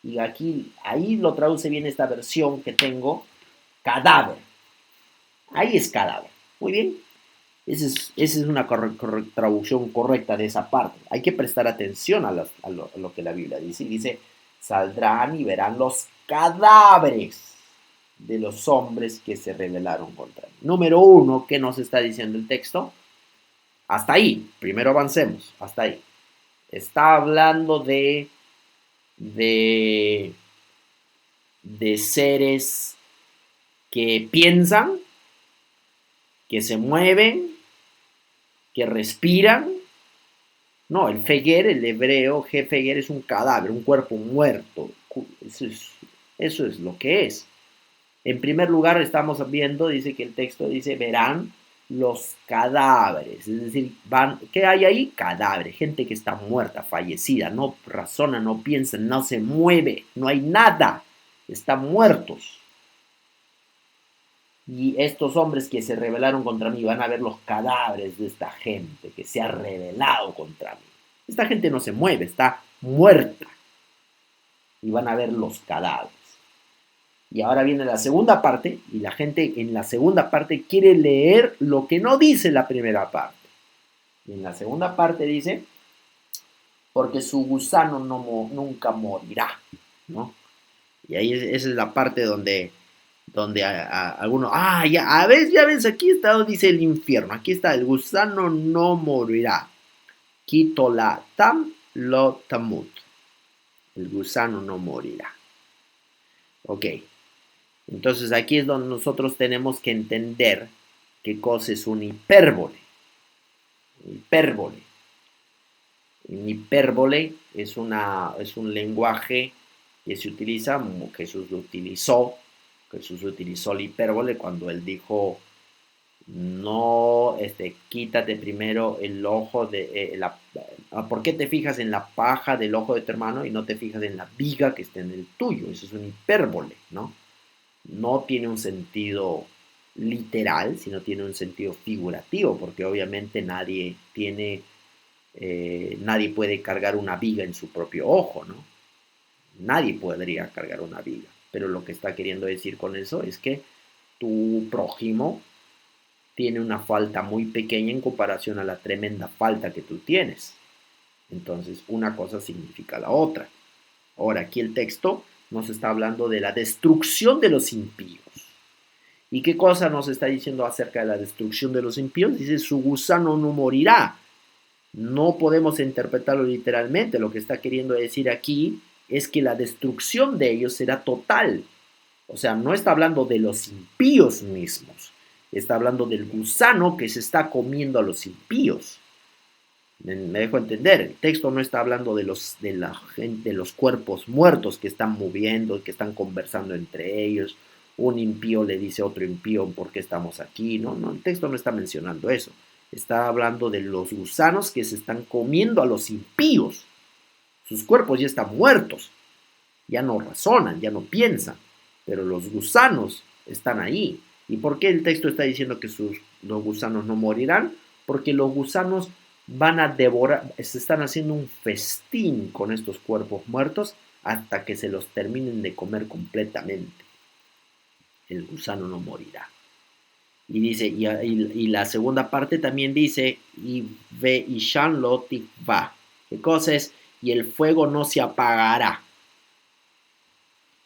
Y aquí, ahí lo traduce bien esta versión que tengo, cadáver. Ahí es cadáver. Muy bien. Esa es una traducción correcta de esa parte. Hay que prestar atención a lo que la Biblia dice. Dice, saldrán y verán los cadáveres de los hombres que se rebelaron contra mí. Número uno, ¿qué nos está diciendo el texto? Hasta ahí. Primero avancemos. Hasta ahí. Está hablando de seres que piensan, que se mueven, que respiran. No, el feger, el hebreo, feger es un cadáver, un cuerpo muerto. Eso es lo que es. En primer lugar, estamos viendo, dice que el texto dice, verán los cadáveres. Es decir, ¿qué hay ahí? Cadáveres, gente que está muerta, fallecida, no razona, no piensa, no se mueve, no hay nada. Están muertos. Y estos hombres que se rebelaron contra mí van a ver los cadáveres de esta gente que se ha rebelado contra mí. Esta gente no se mueve, está muerta. Y van a ver los cadáveres. Y ahora viene la segunda parte, y la gente en la segunda parte quiere leer lo que no dice la primera parte. Y en la segunda parte dice, porque su gusano nunca morirá, ¿no? Y ahí esa es la parte donde algunos, ya ves, aquí está, dice el infierno, aquí está, el gusano no morirá. Kitola tam lo tamut. El gusano no morirá. Ok. Entonces aquí es donde nosotros tenemos que entender qué cosa es un hipérbole. Hipérbole. Un hipérbole es un lenguaje que se utiliza, como Jesús utilizó la hipérbole cuando él dijo, no, quítate primero el ojo ¿por qué te fijas en la paja del ojo de tu hermano y no te fijas en la viga que está en el tuyo? Eso es un hipérbole, ¿no? No tiene un sentido literal, sino tiene un sentido figurativo, porque obviamente nadie puede cargar una viga en su propio ojo, ¿no? Nadie podría cargar una viga, pero lo que está queriendo decir con eso es que tu prójimo tiene una falta muy pequeña en comparación a la tremenda falta que tú tienes. Entonces, una cosa significa la otra. Ahora, aquí el texto nos está hablando de la destrucción de los impíos. ¿Y qué cosa nos está diciendo acerca de la destrucción de los impíos? Dice, su gusano no morirá. No podemos interpretarlo literalmente. Lo que está queriendo decir aquí es que la destrucción de ellos será total. O sea, no está hablando de los impíos mismos. Está hablando del gusano que se está comiendo a los impíos. Me dejo entender, el texto no está hablando de los cuerpos muertos que están moviendo, que están conversando entre ellos. Un impío le dice a otro impío, ¿por qué estamos aquí? No, el texto no está mencionando eso. Está hablando de los gusanos que se están comiendo a los impíos. Sus cuerpos ya están muertos, ya no razonan, ya no piensan, pero los gusanos están ahí. ¿Y por qué el texto está diciendo que los gusanos no morirán? Porque los gusanos van a devorar, se están haciendo un festín con estos cuerpos muertos hasta que se los terminen de comer completamente. El gusano no morirá. Y dice, y la segunda parte también dice, y ve ishan lo tikva. ¿Qué cosa es? Y el fuego no se apagará.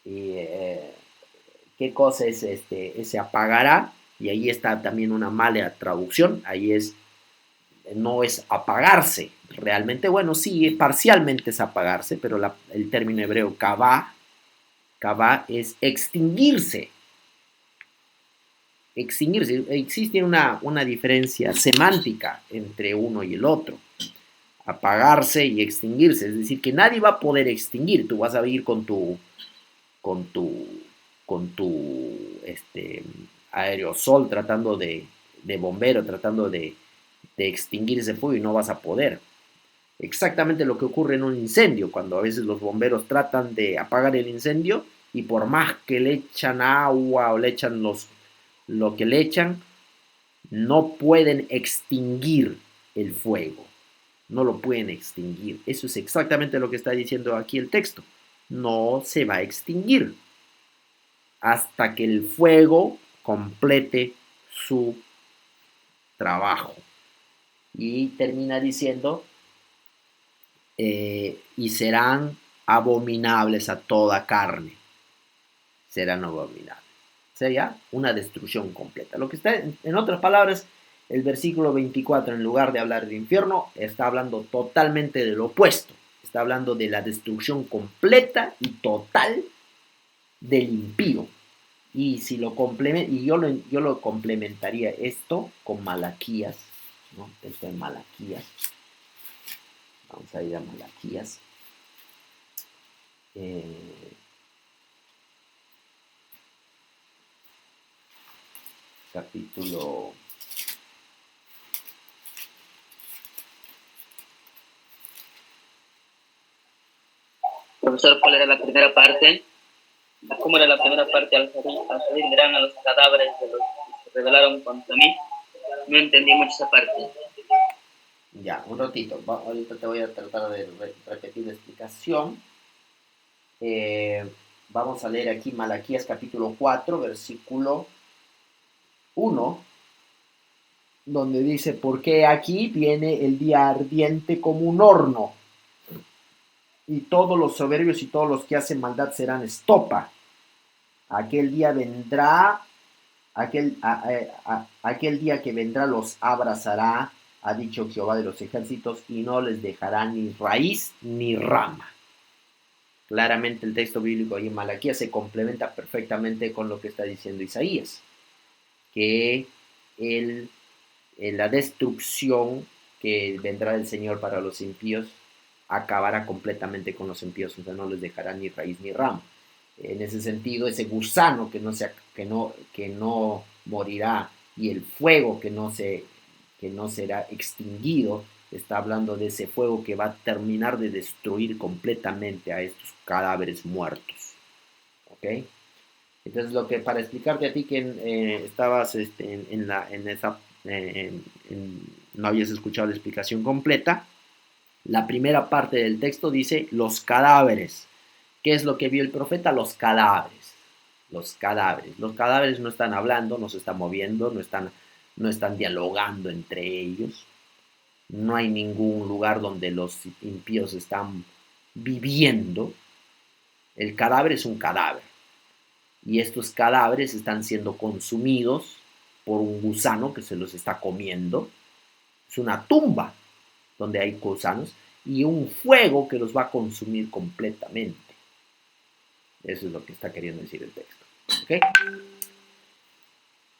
¿Qué cosa es se apagará? Y ahí está también una mala traducción. Ahí es no es apagarse. Realmente, bueno, sí, parcialmente es apagarse, pero el término hebreo kavá es extinguirse. Extinguirse. Existe una diferencia semántica entre uno y el otro. Apagarse y extinguirse. Es decir, que nadie va a poder extinguir. Tú vas a ir con tu aerosol tratando de bombero, tratando de extinguir ese fuego y no vas a poder. Exactamente lo que ocurre en un incendio, cuando a veces los bomberos tratan de apagar el incendio y por más que le echan agua o le echan lo que le echan, no pueden extinguir el fuego. No lo pueden extinguir. Eso es exactamente lo que está diciendo aquí el texto. No se va a extinguir hasta que el fuego complete su trabajo. Y termina diciendo, y serán abominables a toda carne. Serán abominables. Sería una destrucción completa. Lo que está, en otras palabras, el versículo 24, en lugar de hablar de infierno, está hablando totalmente de lo opuesto. Está hablando de la destrucción completa y total del impío. Y si lo yo lo complementaría esto con Malaquías, ¿no? Esto es Malaquías. Vamos a ir a Malaquías. Capítulo. Profesor, ¿cuál era la primera parte? ¿Cómo era la primera parte? Al salir dirán a los cadáveres de los que se rebelaron contra mí. No entendí mucho esa parte. Ya, un ratito. Ahorita te voy a tratar de repetir la explicación. Vamos a leer aquí Malaquías capítulo 4, versículo 1, donde dice, porque aquí viene el día ardiente como un horno, y todos los soberbios y todos los que hacen maldad serán estopa. Aquel día vendrá, aquel día que vendrá los abrazará, ha dicho Jehová de los ejércitos, y no les dejará ni raíz ni rama. Claramente el texto bíblico ahí en Malaquías se complementa perfectamente con lo que está diciendo Isaías, que la destrucción que vendrá del Señor para los impíos acabará completamente con los impíos, o sea, no les dejará ni raíz ni rama. En ese sentido, ese gusano que no morirá y el fuego que no será extinguido, está hablando de ese fuego que va a terminar de destruir completamente a estos cadáveres muertos. ¿Ok? Entonces, para explicarte a ti que estabas no habías escuchado la explicación completa, la primera parte del texto dice los cadáveres. ¿Qué es lo que vio el profeta? Los cadáveres. Los cadáveres. Los cadáveres no están hablando, no se están moviendo, no están dialogando entre ellos. No hay ningún lugar donde los impíos están viviendo. El cadáver es un cadáver. Y estos cadáveres están siendo consumidos por un gusano que se los está comiendo. Es una tumba donde hay gusanos y un fuego que los va a consumir completamente. Eso es lo que está queriendo decir el texto. ¿Okay?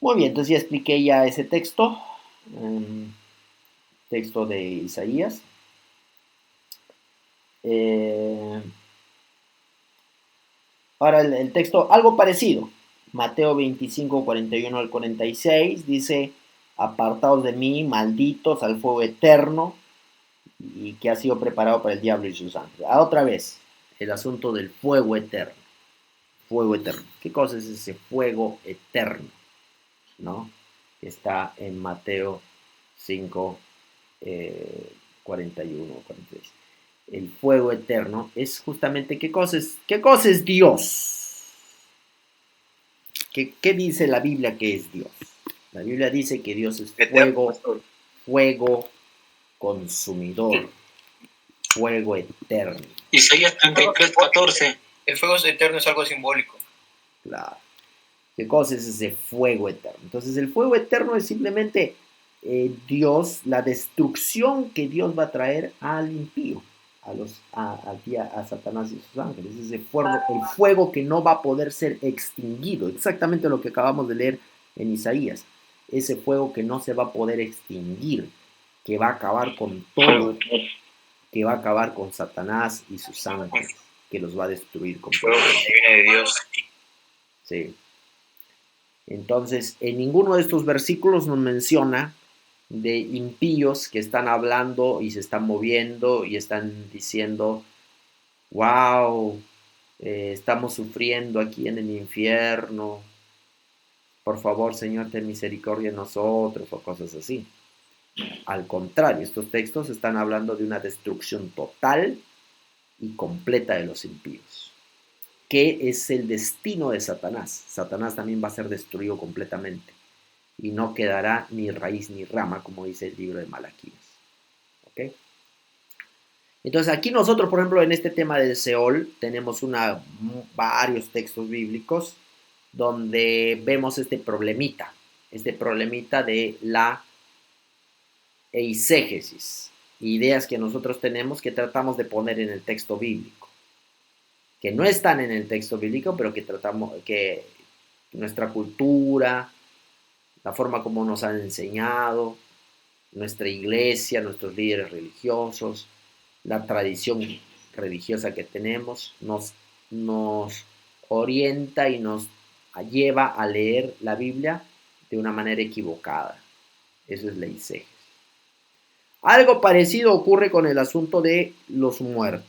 Muy bien, entonces ya expliqué ese texto. Texto de Isaías. Ahora el texto, algo parecido. Mateo 25, 41 al 46 dice, apartaos de mí, malditos, al fuego eterno, y que ha sido preparado para el diablo y sus ángeles. Otra vez, el asunto del fuego eterno. Fuego eterno. ¿Qué cosa es ese fuego eterno? ¿No? Está en Mateo 5, 41, 43. El fuego eterno es justamente ¿qué cosa es Dios? ¿Qué dice la Biblia que es Dios? La Biblia dice que Dios es fuego consumidor, fuego eterno. Isaías 33:14. El fuego eterno es algo simbólico. Claro. ¿Qué cosa es ese fuego eterno? Entonces el fuego eterno es simplemente Dios, la destrucción que Dios va a traer al impío, a Satanás y sus ángeles. Es el fuego que no va a poder ser extinguido. Exactamente lo que acabamos de leer en Isaías. Ese fuego que no se va a poder extinguir, que va a acabar con todo, que va a acabar con Satanás y sus ángeles, que los va a destruir Fuego completamente. que viene de Dios. Sí. Entonces, en ninguno de estos versículos nos menciona de impíos que están hablando y se están moviendo y están diciendo, wow, estamos sufriendo aquí en el infierno, por favor, Señor, ten misericordia de nosotros, o cosas así. Al contrario, estos textos están hablando de una destrucción total y completa de los impíos, que es el destino de Satanás. Satanás también va a ser destruido completamente y no quedará ni raíz ni rama, como dice el libro de Malaquías. ¿Ok? Entonces aquí nosotros, por ejemplo, en este tema del Seol, tenemos varios textos bíblicos donde vemos este problemita de la eisegesis, ideas que nosotros tenemos que tratamos de poner en el texto bíblico, que no están en el texto bíblico, pero que tratamos, que nuestra cultura, la forma como nos han enseñado, nuestra iglesia, nuestros líderes religiosos, la tradición religiosa que tenemos, nos orienta y nos lleva a leer la Biblia de una manera equivocada. Eso es la eisegesis. Algo parecido ocurre con el asunto de los muertos.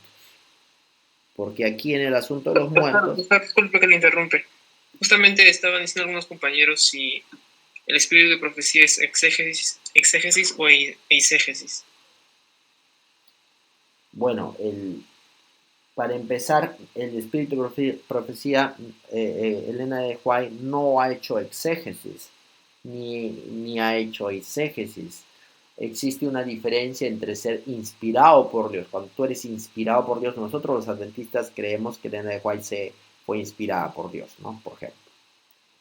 Porque aquí en el asunto de los muertos... Disculpe que le interrumpe. Justamente estaban diciendo algunos compañeros si el espíritu de profecía es exégesis o eisegesis. Bueno, para empezar, el espíritu de profecía, Elena de White no ha hecho exégesis, ni ha hecho eisegesis. Existe una diferencia entre ser inspirado por Dios. Cuando tú eres inspirado por Dios, nosotros los adventistas creemos que Elena de White fue inspirada por Dios, ¿no? Por ejemplo.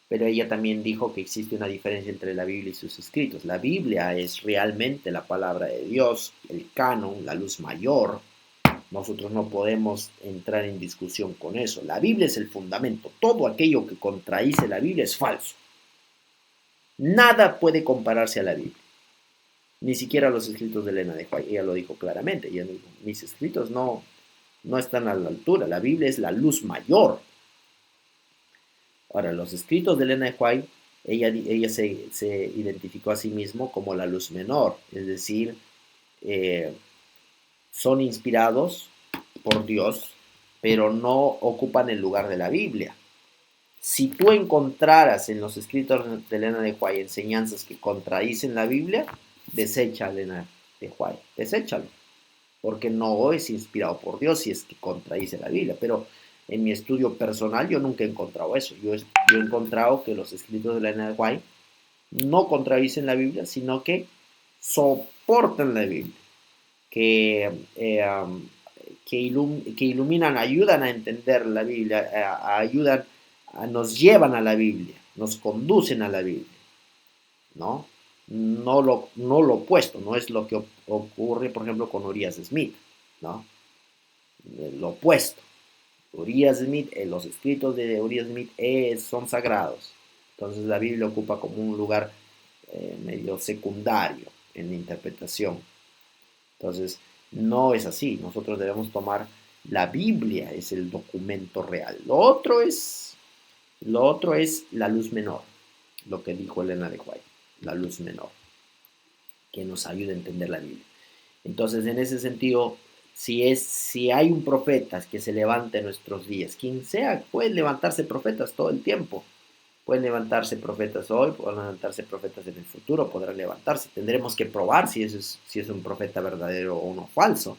Pero ella también dijo que existe una diferencia entre la Biblia y sus escritos. La Biblia es realmente la palabra de Dios, el canon, la luz mayor. Nosotros no podemos entrar en discusión con eso. La Biblia es el fundamento. Todo aquello que contradice la Biblia es falso. Nada puede compararse a la Biblia. Ni siquiera los escritos de Elena de White. Ella lo dijo claramente. Ella dijo, mis escritos no están a la altura. La Biblia es la luz mayor. Ahora, los escritos de Elena de White, ella se identificó a sí mismo como la luz menor. Es decir, son inspirados por Dios, pero no ocupan el lugar de la Biblia. Si tú encontraras en los escritos de Elena de White enseñanzas que contradicen la Biblia, desecha a Elena de White, deséchalo, porque no es inspirado por Dios si es que contradice la Biblia. Pero en mi estudio personal yo nunca he encontrado eso. Yo he encontrado que los escritos de Elena de White no contradicen la Biblia, sino que soportan la Biblia, que iluminan, ayudan a entender la Biblia, nos llevan a la Biblia, nos conducen a la Biblia, ¿no? No lo opuesto, no es lo que ocurre, por ejemplo, con Urias Smith, ¿no? Lo opuesto. Urias Smith, los escritos de Urias Smith son sagrados. Entonces la Biblia ocupa como un lugar medio secundario en la interpretación. Entonces, no es así. Nosotros debemos tomar la Biblia, es el documento real. Lo otro es la luz menor, lo que dijo Elena de White, la luz menor, que nos ayuda a entender la Biblia. Entonces, en ese sentido, si hay un profeta que se levante en nuestros días, quien sea, pueden levantarse profetas todo el tiempo. Pueden levantarse profetas hoy, pueden levantarse profetas en el futuro, podrán levantarse. Tendremos que probar si es un profeta verdadero o uno falso.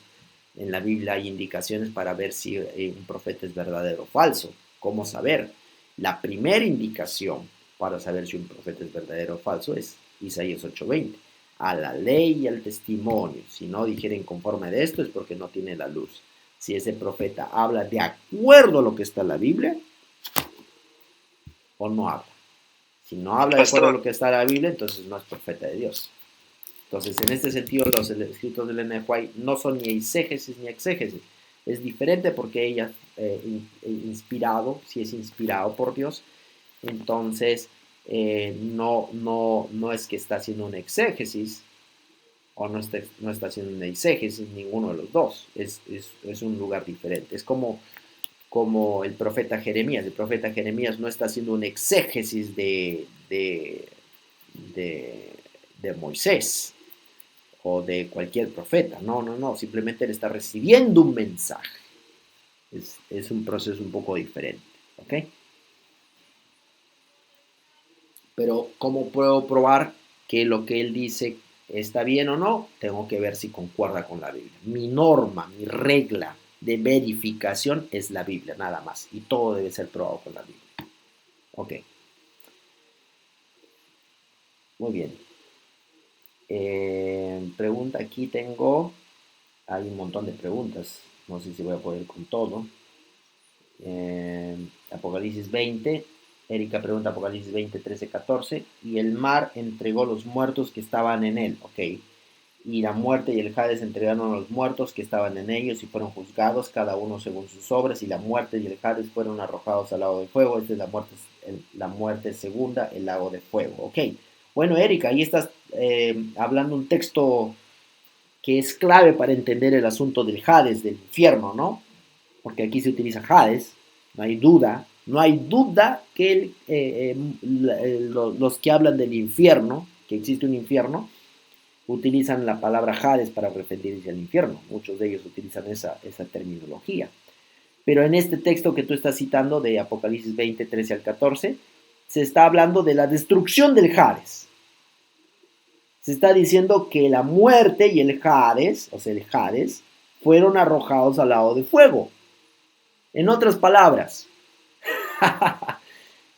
En la Biblia hay indicaciones para ver si un profeta es verdadero o falso. ¿Cómo saber? La primera indicación para saber si un profeta es verdadero o falso es Isaías 8:20. A la ley y al testimonio. Si no dijeren conforme de esto es porque no tiene la luz. Si ese profeta habla de acuerdo a lo que está en la Biblia, o no habla. Si no habla de acuerdo a lo que está en la Biblia, entonces no es profeta de Dios. Entonces, en este sentido, los escritos de Elena de White no son ni eisegesis ni exégesis. Es diferente porque ella, inspirado, si es inspirado por Dios, entonces no es que está haciendo una exégesis o no está haciendo una eisegesis, ninguno de los dos. Es un lugar diferente. Es como el profeta Jeremías. El profeta Jeremías no está haciendo una exégesis de Moisés o de cualquier profeta. No. Simplemente él está recibiendo un mensaje. Es un proceso un poco diferente. ¿Ok? Pero ¿cómo puedo probar que lo que él dice está bien o no? Tengo que ver si concuerda con la Biblia. Mi norma, mi regla de verificación es la Biblia, nada más. Y todo debe ser probado con la Biblia. Ok. Muy bien. Pregunta aquí tengo. Hay un montón de preguntas. No sé si voy a poder con todo. Apocalipsis 20. Erika pregunta Apocalipsis 20, 13, 14. Y el mar entregó los muertos que estaban en él. Ok. Y la muerte y el Hades entregaron a los muertos que estaban en ellos y fueron juzgados, cada uno según sus obras, y la muerte y el Hades fueron arrojados al lago de fuego. Esta es la muerte segunda, el lago de fuego. Ok. Bueno, Erika, ahí estás hablando un texto que es clave para entender el asunto del Hades, del infierno, ¿no? Porque aquí se utiliza Hades, no hay duda que los que hablan del infierno, que existe un infierno, utilizan la palabra Hades para referirse al infierno. Muchos de ellos utilizan esa terminología. Pero en este texto que tú estás citando de Apocalipsis 20, 13 al 14, se está hablando de la destrucción del Hades. Se está diciendo que la muerte y el Hades, o sea, el Hades, fueron arrojados al lago de fuego. En otras palabras,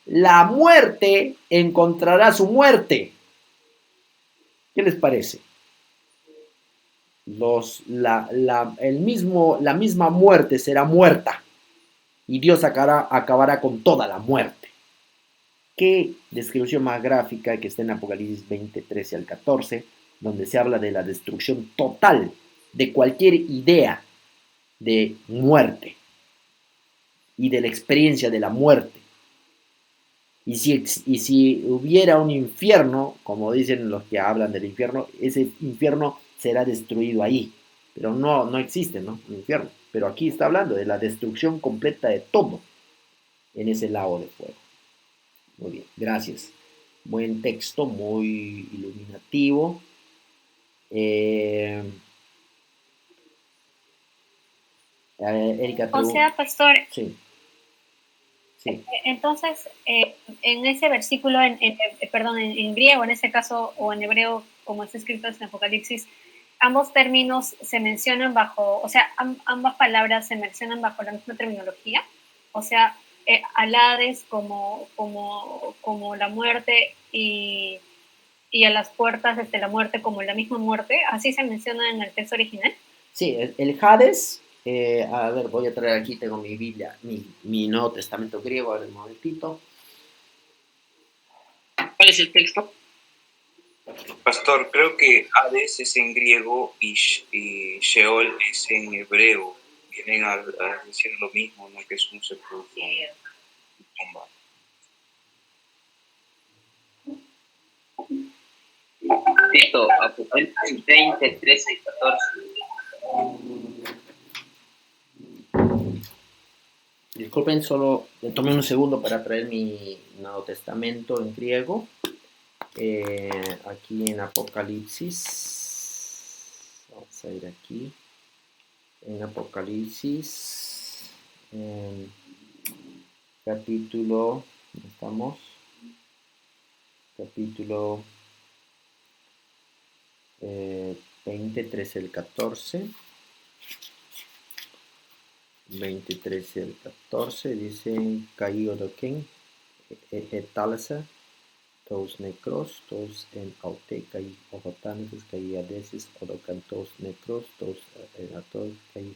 la muerte encontrará su muerte. ¿Qué les parece? La misma muerte será muerta y Dios acabará con toda la muerte. ¿Qué descripción más gráfica que está en Apocalipsis 20, 13 al 14, donde se habla de la destrucción total de cualquier idea de muerte y de la experiencia de la muerte? Y si hubiera un infierno, como dicen los que hablan del infierno, ese infierno será destruido ahí. Pero no existe, ¿no? Un infierno. Pero aquí está hablando de la destrucción completa de todo en ese lago de fuego. Muy bien, gracias. Buen texto, muy iluminativo. Erika, O sea, pastor, sí. entonces, en ese versículo, en griego, en ese caso, o en hebreo, como está escrito en Apocalipsis, ambos términos se mencionan bajo, o sea, ambas palabras se mencionan bajo la misma terminología. O sea, al Hades como la muerte y a las puertas desde la muerte como la misma muerte, así se menciona en el texto original. Sí, el Hades, a ver, voy a traer aquí, tengo mi Biblia, mi Nuevo Testamento griego, a ver un momentito. ¿Cuál es el texto? Pastor, creo que Hades es en griego y Sheol es en hebreo. Vienen a decir lo mismo, ¿no? Que es un sepulcro, tumba. Cito Apocalipsis 20, 13 y 14. Disculpen, solo tomé un segundo para traer mi Nuevo Testamento en griego. Aquí en Apocalipsis, vamos a ir aquí, en Apocalipsis, capítulo, ¿dónde estamos? Capítulo 20, 13 al 14. 20, 13 al 14 dicen Caíodoken, Etalasa, Tos necros, tos en aute, caí ojotantes, caí adesis, odocantos necros, tos enatos, caí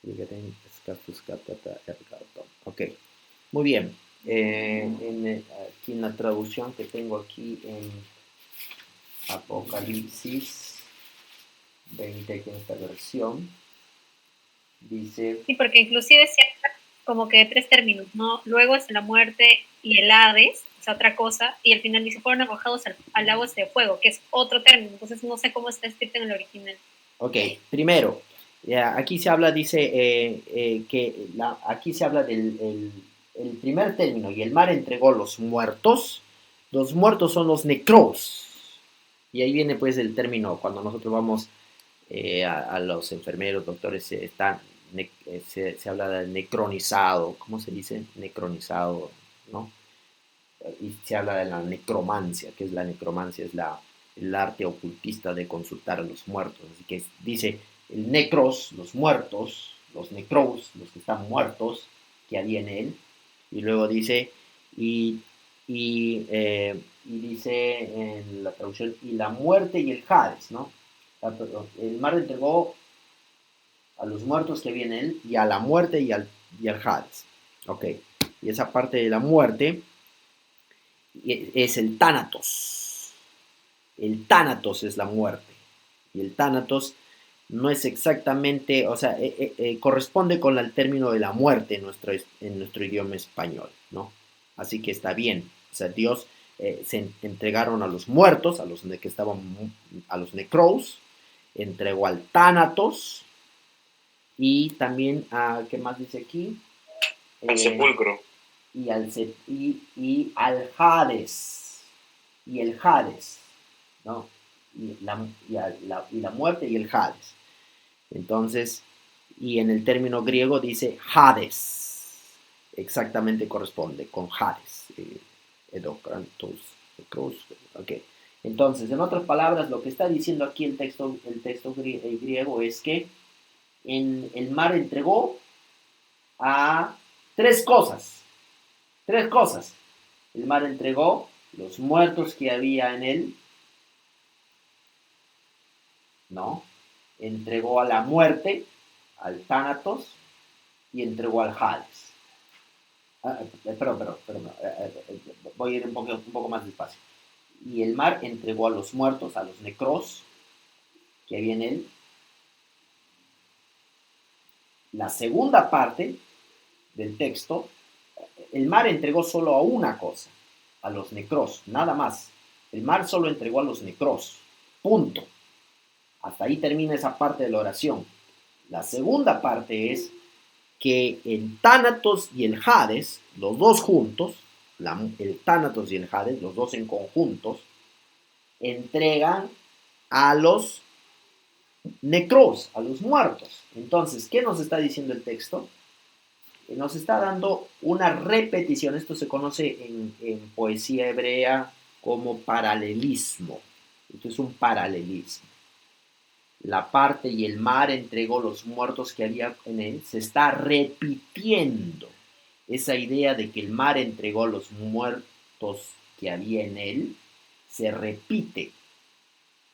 ligaren, escastus catata, ergato. Ok, muy bien. Aquí en la traducción que tengo aquí en Apocalipsis 20, que en esta versión dice... Sí, porque inclusive se habla como que de tres términos, ¿no? Luego es la muerte y el Hades, es otra cosa, y al final dice, fueron arrojados al lago de fuego, que es otro término, entonces no sé cómo está escrito en el original. Ok, primero, aquí se habla, dice, aquí se habla del el primer término, y el mar entregó los muertos son los necros, y ahí viene pues el término, cuando nosotros vamos a los enfermeros, doctores, se habla de necronizado, ¿cómo se dice? Necronizado, ¿no? Y se habla de la necromancia, que es la necromancia, es el arte ocultista de consultar a los muertos. Así que dice el necros, los muertos, los necros, los que están muertos, que había en él. Y luego dice, y dice en la traducción, y la muerte y el Hades, ¿no? El mar entregó a los muertos que había en él, y a la muerte y al Hades. Ok, y esa parte de la muerte es el tánatos. El tánatos es la muerte. Y el tánatos no es exactamente, o sea, corresponde con el término de la muerte en nuestro idioma español, ¿no? Así que está bien. O sea, Dios se entregaron a los muertos, a los que estaban, a los necros, entregó al tánatos y también ¿qué más dice aquí? Al sepulcro. Y al Hades. Y el Hades, ¿no? Y la muerte y el Hades. Entonces, y en el término griego dice Hades. Exactamente corresponde con Hades. Edocrantos. Ok. Entonces, en otras palabras, lo que está diciendo aquí el texto griego es que el mar entregó a tres cosas. Tres cosas. El mar entregó los muertos que había en él, ¿no? Entregó a la muerte, al Tánatos, y entregó al Hades. Perdón. Voy a ir un poco más despacio. Y el mar entregó a los muertos, a los necros, que había en él. La segunda parte del texto, el mar entregó solo a una cosa, a los necros, nada más. El mar solo entregó a los necros, punto. Hasta ahí termina esa parte de la oración. La segunda parte es que el Tánatos y el Hades, los dos juntos, el Tánatos y el Hades, los dos en conjuntos, entregan a los necros, a los muertos. Entonces, ¿qué nos está diciendo el texto? Nos está dando una repetición. Esto se conoce en poesía hebrea como paralelismo. Esto es un paralelismo. La parte y el mar entregó los muertos que había en él. Se está repitiendo esa idea de que el mar entregó los muertos que había en él. Se repite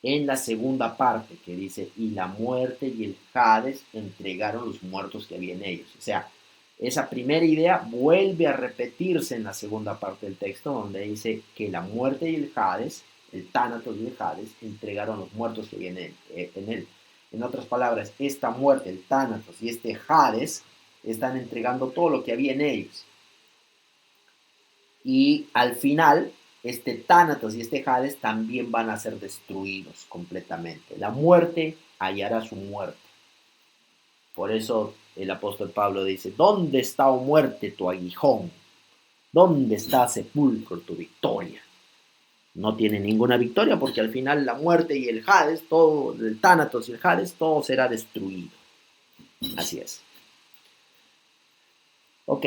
en la segunda parte que dice, y la muerte y el Hades entregaron los muertos que había en ellos. O sea, esa primera idea vuelve a repetirse en la segunda parte del texto, donde dice que la muerte y el Hades, el Tánatos y el Hades, entregaron los muertos que había en él. En otras palabras, esta muerte, el Tánatos y este Hades, están entregando todo lo que había en ellos. Y al final, este Tánatos y este Hades también van a ser destruidos completamente. La muerte hallará su muerte. Por eso el apóstol Pablo dice, ¿dónde está, oh muerte, tu aguijón? ¿Dónde está, sepulcro, tu victoria? No tiene ninguna victoria porque al final la muerte y el Hades, todo, el Tánatos y el Hades, todo será destruido. Así es. Ok,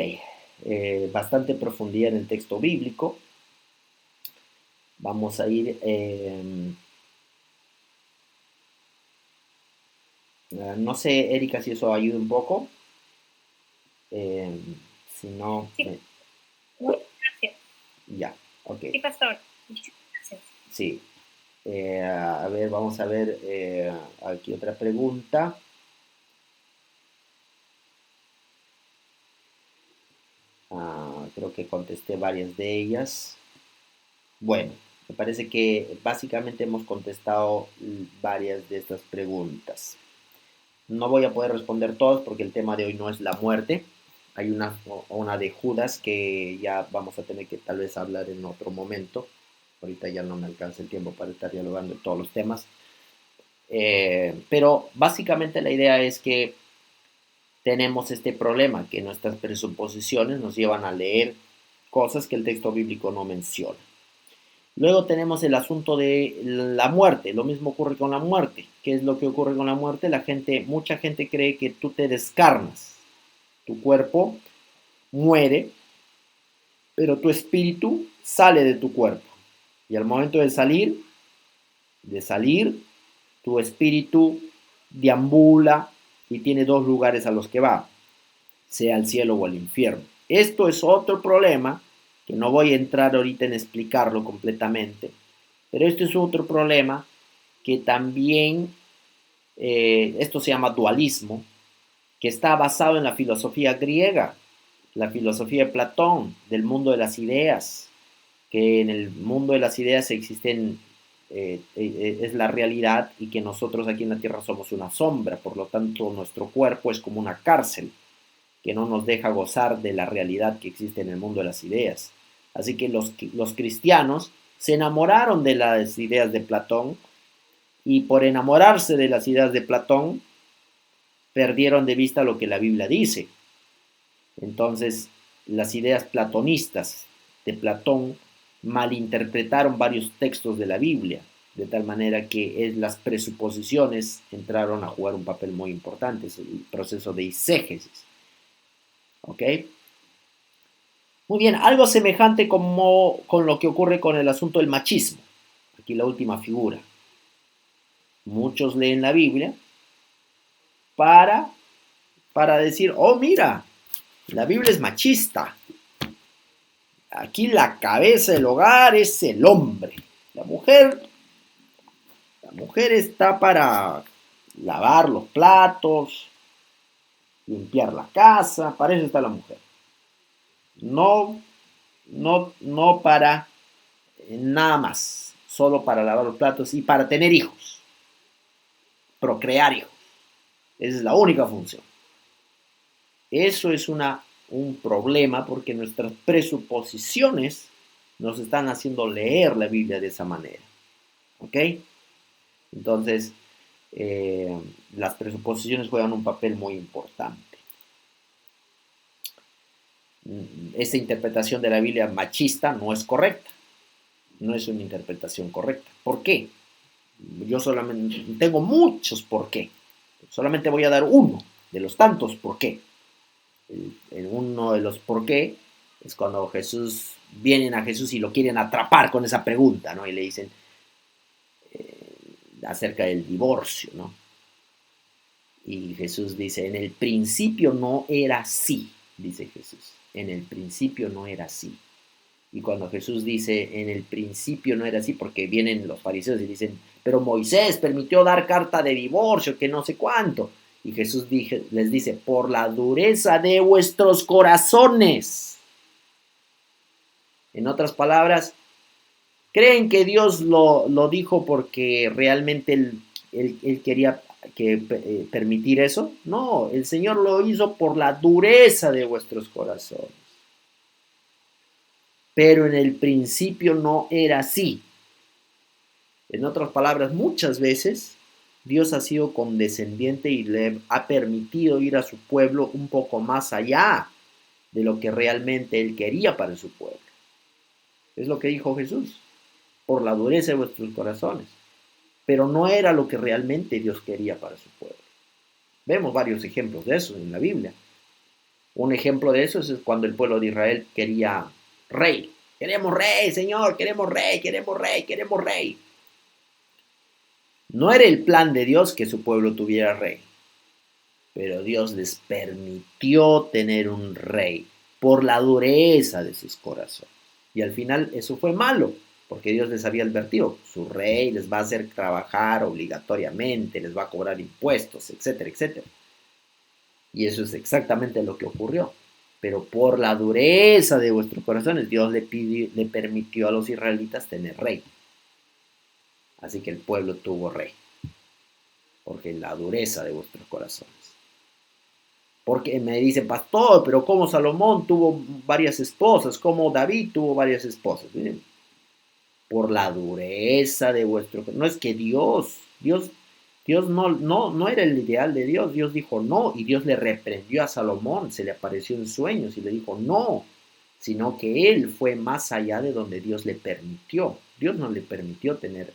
bastante profundidad en el texto bíblico. Vamos a ir... no sé, Erika, si eso ayuda un poco. Si no... Sí. Gracias. Ya, ok. Sí, pastor. Muchas gracias. Sí. A ver, vamos a ver aquí otra pregunta. Creo que contesté varias de ellas. Bueno, Me parece que básicamente hemos contestado varias de estas preguntas. No voy a poder responder todas porque el tema de hoy no es la muerte. Hay una de Judas que ya vamos a tener que tal vez hablar en otro momento. Ahorita ya no me alcanza el tiempo para estar dialogando en todos los temas. Pero básicamente la idea es que tenemos este problema, que nuestras presuposiciones nos llevan a leer cosas que el texto bíblico no menciona. Luego tenemos el asunto de la muerte. Lo mismo ocurre con la muerte. ¿Qué es lo que ocurre con la muerte? Mucha gente cree que tú te descarnas. Tu cuerpo muere, pero tu espíritu sale de tu cuerpo. Y al momento de salir, tu espíritu deambula y tiene dos lugares a los que va, sea al cielo o al infierno. Esto es otro problema que no voy a entrar ahorita en explicarlo completamente, pero esto es otro problema que también, esto se llama dualismo, que está basado en la filosofía griega, la filosofía de Platón, del mundo de las ideas, que en el mundo de las ideas existen, es la realidad y que nosotros aquí en la tierra somos una sombra, por lo tanto nuestro cuerpo es como una cárcel que no nos deja gozar de la realidad que existe en el mundo de las ideas. Así que los cristianos se enamoraron de las ideas de Platón y por enamorarse de las ideas de Platón perdieron de vista lo que la Biblia dice. Entonces, las ideas platonistas de Platón malinterpretaron varios textos de la Biblia, de tal manera que las presuposiciones entraron a jugar un papel muy importante, es el proceso de eisegesis. ¿Ok? Muy bien, algo semejante como con lo que ocurre con el asunto del machismo. Aquí la última figura. Muchos leen la Biblia para decir, oh mira, la Biblia es machista. Aquí la cabeza del hogar es el hombre. La mujer está para lavar los platos, limpiar la casa, para eso está la mujer. No para nada más, solo para lavar los platos y para tener hijos, procrear hijos. Esa es la única función. Eso es un problema porque nuestras presuposiciones nos están haciendo leer la Biblia de esa manera. ¿Ok? Entonces, las presuposiciones juegan un papel muy importante. Esta interpretación de la Biblia machista no es correcta. No es una interpretación correcta. ¿Por qué? Yo solamente tengo muchos por qué. Solamente voy a dar uno de los tantos por qué. Uno de los por qué es cuando vienen a Jesús y lo quieren atrapar con esa pregunta, ¿no? Y le dicen acerca del divorcio, ¿no? Y Jesús dice, en el principio no era así, dice Jesús. En el principio no era así. Y cuando Jesús dice, en el principio no era así, porque vienen los fariseos y dicen, pero Moisés permitió dar carta de divorcio, que no sé cuánto. Y Jesús les dice, por la dureza de vuestros corazones. En otras palabras, ¿creen que Dios lo dijo porque realmente él quería permitir eso? No, el Señor lo hizo por la dureza de vuestros corazones. Pero en el principio no era así. En otras palabras, muchas veces Dios ha sido condescendiente y le ha permitido ir a su pueblo un poco más allá de lo que realmente Él quería para su pueblo. Es lo que dijo Jesús, por la dureza de vuestros corazones. Pero no era lo que realmente Dios quería para su pueblo. Vemos varios ejemplos de eso en la Biblia. Un ejemplo de eso es cuando el pueblo de Israel quería rey. Queremos rey, Señor, queremos rey, queremos rey, queremos rey. No era el plan de Dios que su pueblo tuviera rey, pero Dios les permitió tener un rey por la dureza de sus corazones. Y al final eso fue malo, porque Dios les había advertido, su rey les va a hacer trabajar obligatoriamente, les va a cobrar impuestos, etcétera, etcétera. Y eso es exactamente lo que ocurrió. Pero por la dureza de vuestros corazones, Dios le permitió a los israelitas tener rey. Así que el pueblo tuvo rey, porque la dureza de vuestros corazones. Porque me dicen, pastor, pero ¿cómo Salomón tuvo varias esposas? ¿Cómo David tuvo varias esposas? Miren, por la dureza de vuestro corazón. No es que Dios no era el ideal de Dios. Dios dijo no, y Dios le reprendió a Salomón, se le apareció en sueños y le dijo no, sino que él fue más allá de donde Dios le permitió. Dios no le permitió tener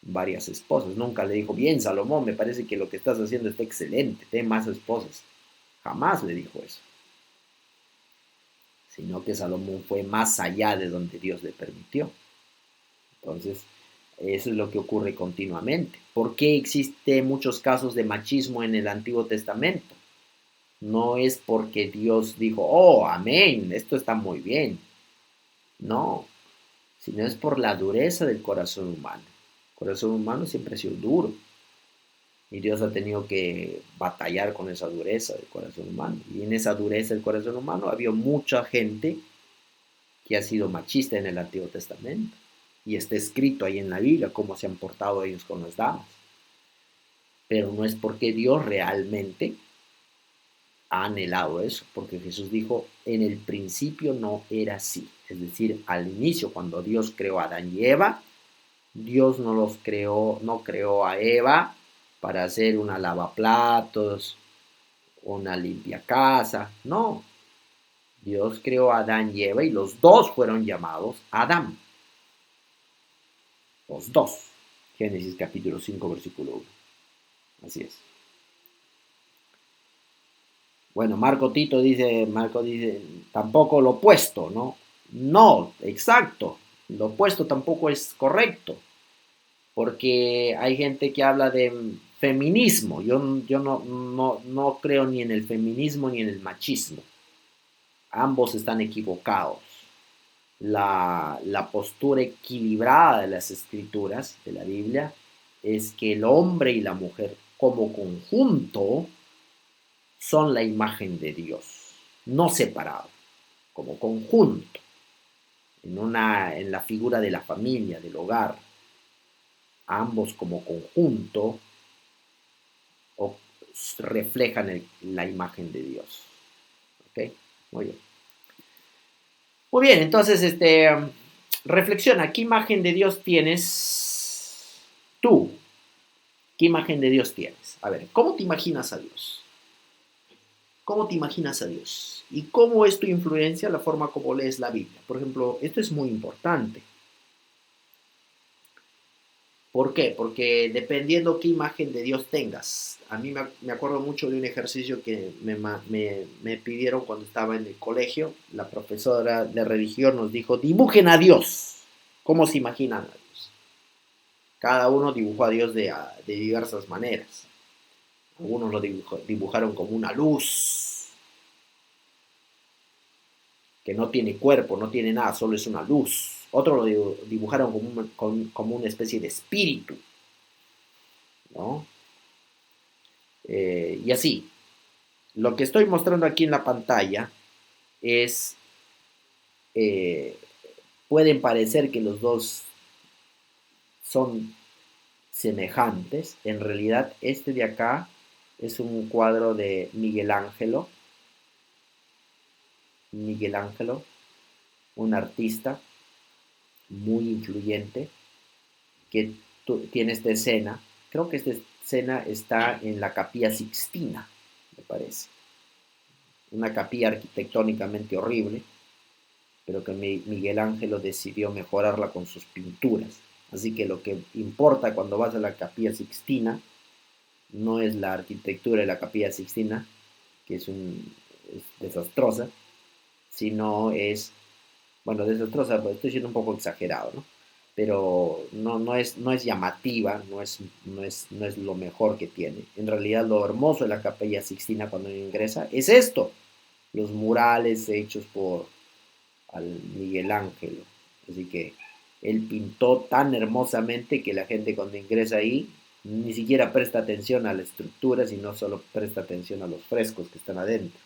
varias esposas. Nunca le dijo, bien, Salomón, me parece que lo que estás haciendo está excelente, ten más esposas. Jamás le dijo eso. Sino que Salomón fue más allá de donde Dios le permitió. Entonces, eso es lo que ocurre continuamente. ¿Por qué existen muchos casos de machismo en el Antiguo Testamento? No es porque Dios dijo, oh, amén, esto está muy bien. No, sino es por la dureza del corazón humano. El corazón humano siempre ha sido duro. Y Dios ha tenido que batallar con esa dureza del corazón humano. Y en esa dureza del corazón humano había mucha gente que ha sido machista en el Antiguo Testamento. Y está escrito ahí en la Biblia cómo se han portado ellos con las damas. Pero no es porque Dios realmente ha anhelado eso, porque Jesús dijo, en el principio no era así. Es decir, al inicio, cuando Dios creó a Adán y Eva, Dios no creó a Eva para hacer una lavaplatos, una limpia casa. No, Dios creó a Adán y Eva y los dos fueron llamados Adán. Los dos. Génesis capítulo 5, versículo 1. Así es. Bueno, Marco dice, tampoco lo opuesto, ¿no? No, exacto. Lo opuesto tampoco es correcto. Porque hay gente que habla de feminismo. Yo no creo ni en el feminismo ni en el machismo. Ambos están equivocados. La postura equilibrada de las escrituras de la Biblia es que el hombre y la mujer como conjunto son la imagen de Dios, no separado, como conjunto, en la figura de la familia, del hogar, ambos como conjunto reflejan la imagen de Dios. ¿Ok? Muy bien. Muy bien, entonces, reflexiona, ¿qué imagen de Dios tienes tú? ¿Qué imagen de Dios tienes? A ver, ¿cómo te imaginas a Dios? ¿Cómo te imaginas a Dios? ¿Y cómo es tu influencia la forma como lees la Biblia? Por ejemplo, esto es muy importante. ¿Por qué? Porque dependiendo qué imagen de Dios tengas. A mí me acuerdo mucho de un ejercicio que me pidieron cuando estaba en el colegio. La profesora de religión nos dijo, dibujen a Dios. ¿Cómo se imaginan a Dios? Cada uno dibujó a Dios de diversas maneras. Algunos lo dibujaron como una luz, que no tiene cuerpo, no tiene nada, solo es una luz. Otros lo dibujaron como una especie de espíritu, ¿no? Y así. Lo que estoy mostrando aquí en la pantalla es, pueden parecer que los dos son semejantes. En realidad, este de acá es un cuadro de Miguel Ángelo, un artista muy influyente que tiene esta escena. Creo que esta escena está en la Capilla Sixtina, me parece. Una capilla arquitectónicamente horrible, pero que Miguel Ángelo decidió mejorarla con sus pinturas. Así que lo que importa cuando vas a la Capilla Sixtina no es la arquitectura de la Capilla Sixtina, que es desastrosa, sino es, bueno, desastrosa, pues estoy siendo un poco exagerado, ¿no? Pero no es llamativa, no es lo mejor que tiene. En realidad lo hermoso de la Capilla Sixtina cuando uno ingresa es esto, los murales hechos por Miguel Ángelo. Así que él pintó tan hermosamente que la gente cuando ingresa ahí ni siquiera presta atención a la estructura, sino solo presta atención a los frescos que están adentro,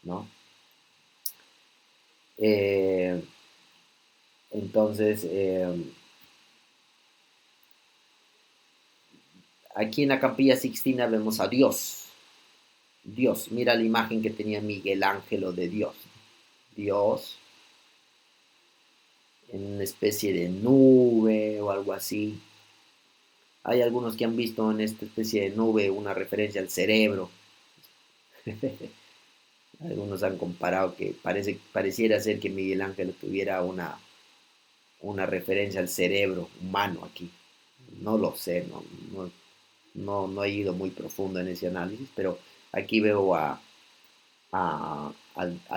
¿no? Entonces, aquí en la Capilla Sixtina vemos a Dios. Dios, mira la imagen que tenía Miguel Ángel de Dios. Dios en una especie de nube o algo así. Hay algunos que han visto en esta especie de nube una referencia al cerebro. Algunos han comparado que pareciera ser que Miguel Ángel tuviera una referencia al cerebro humano aquí. No lo sé, no he ido muy profundo en ese análisis, pero aquí veo a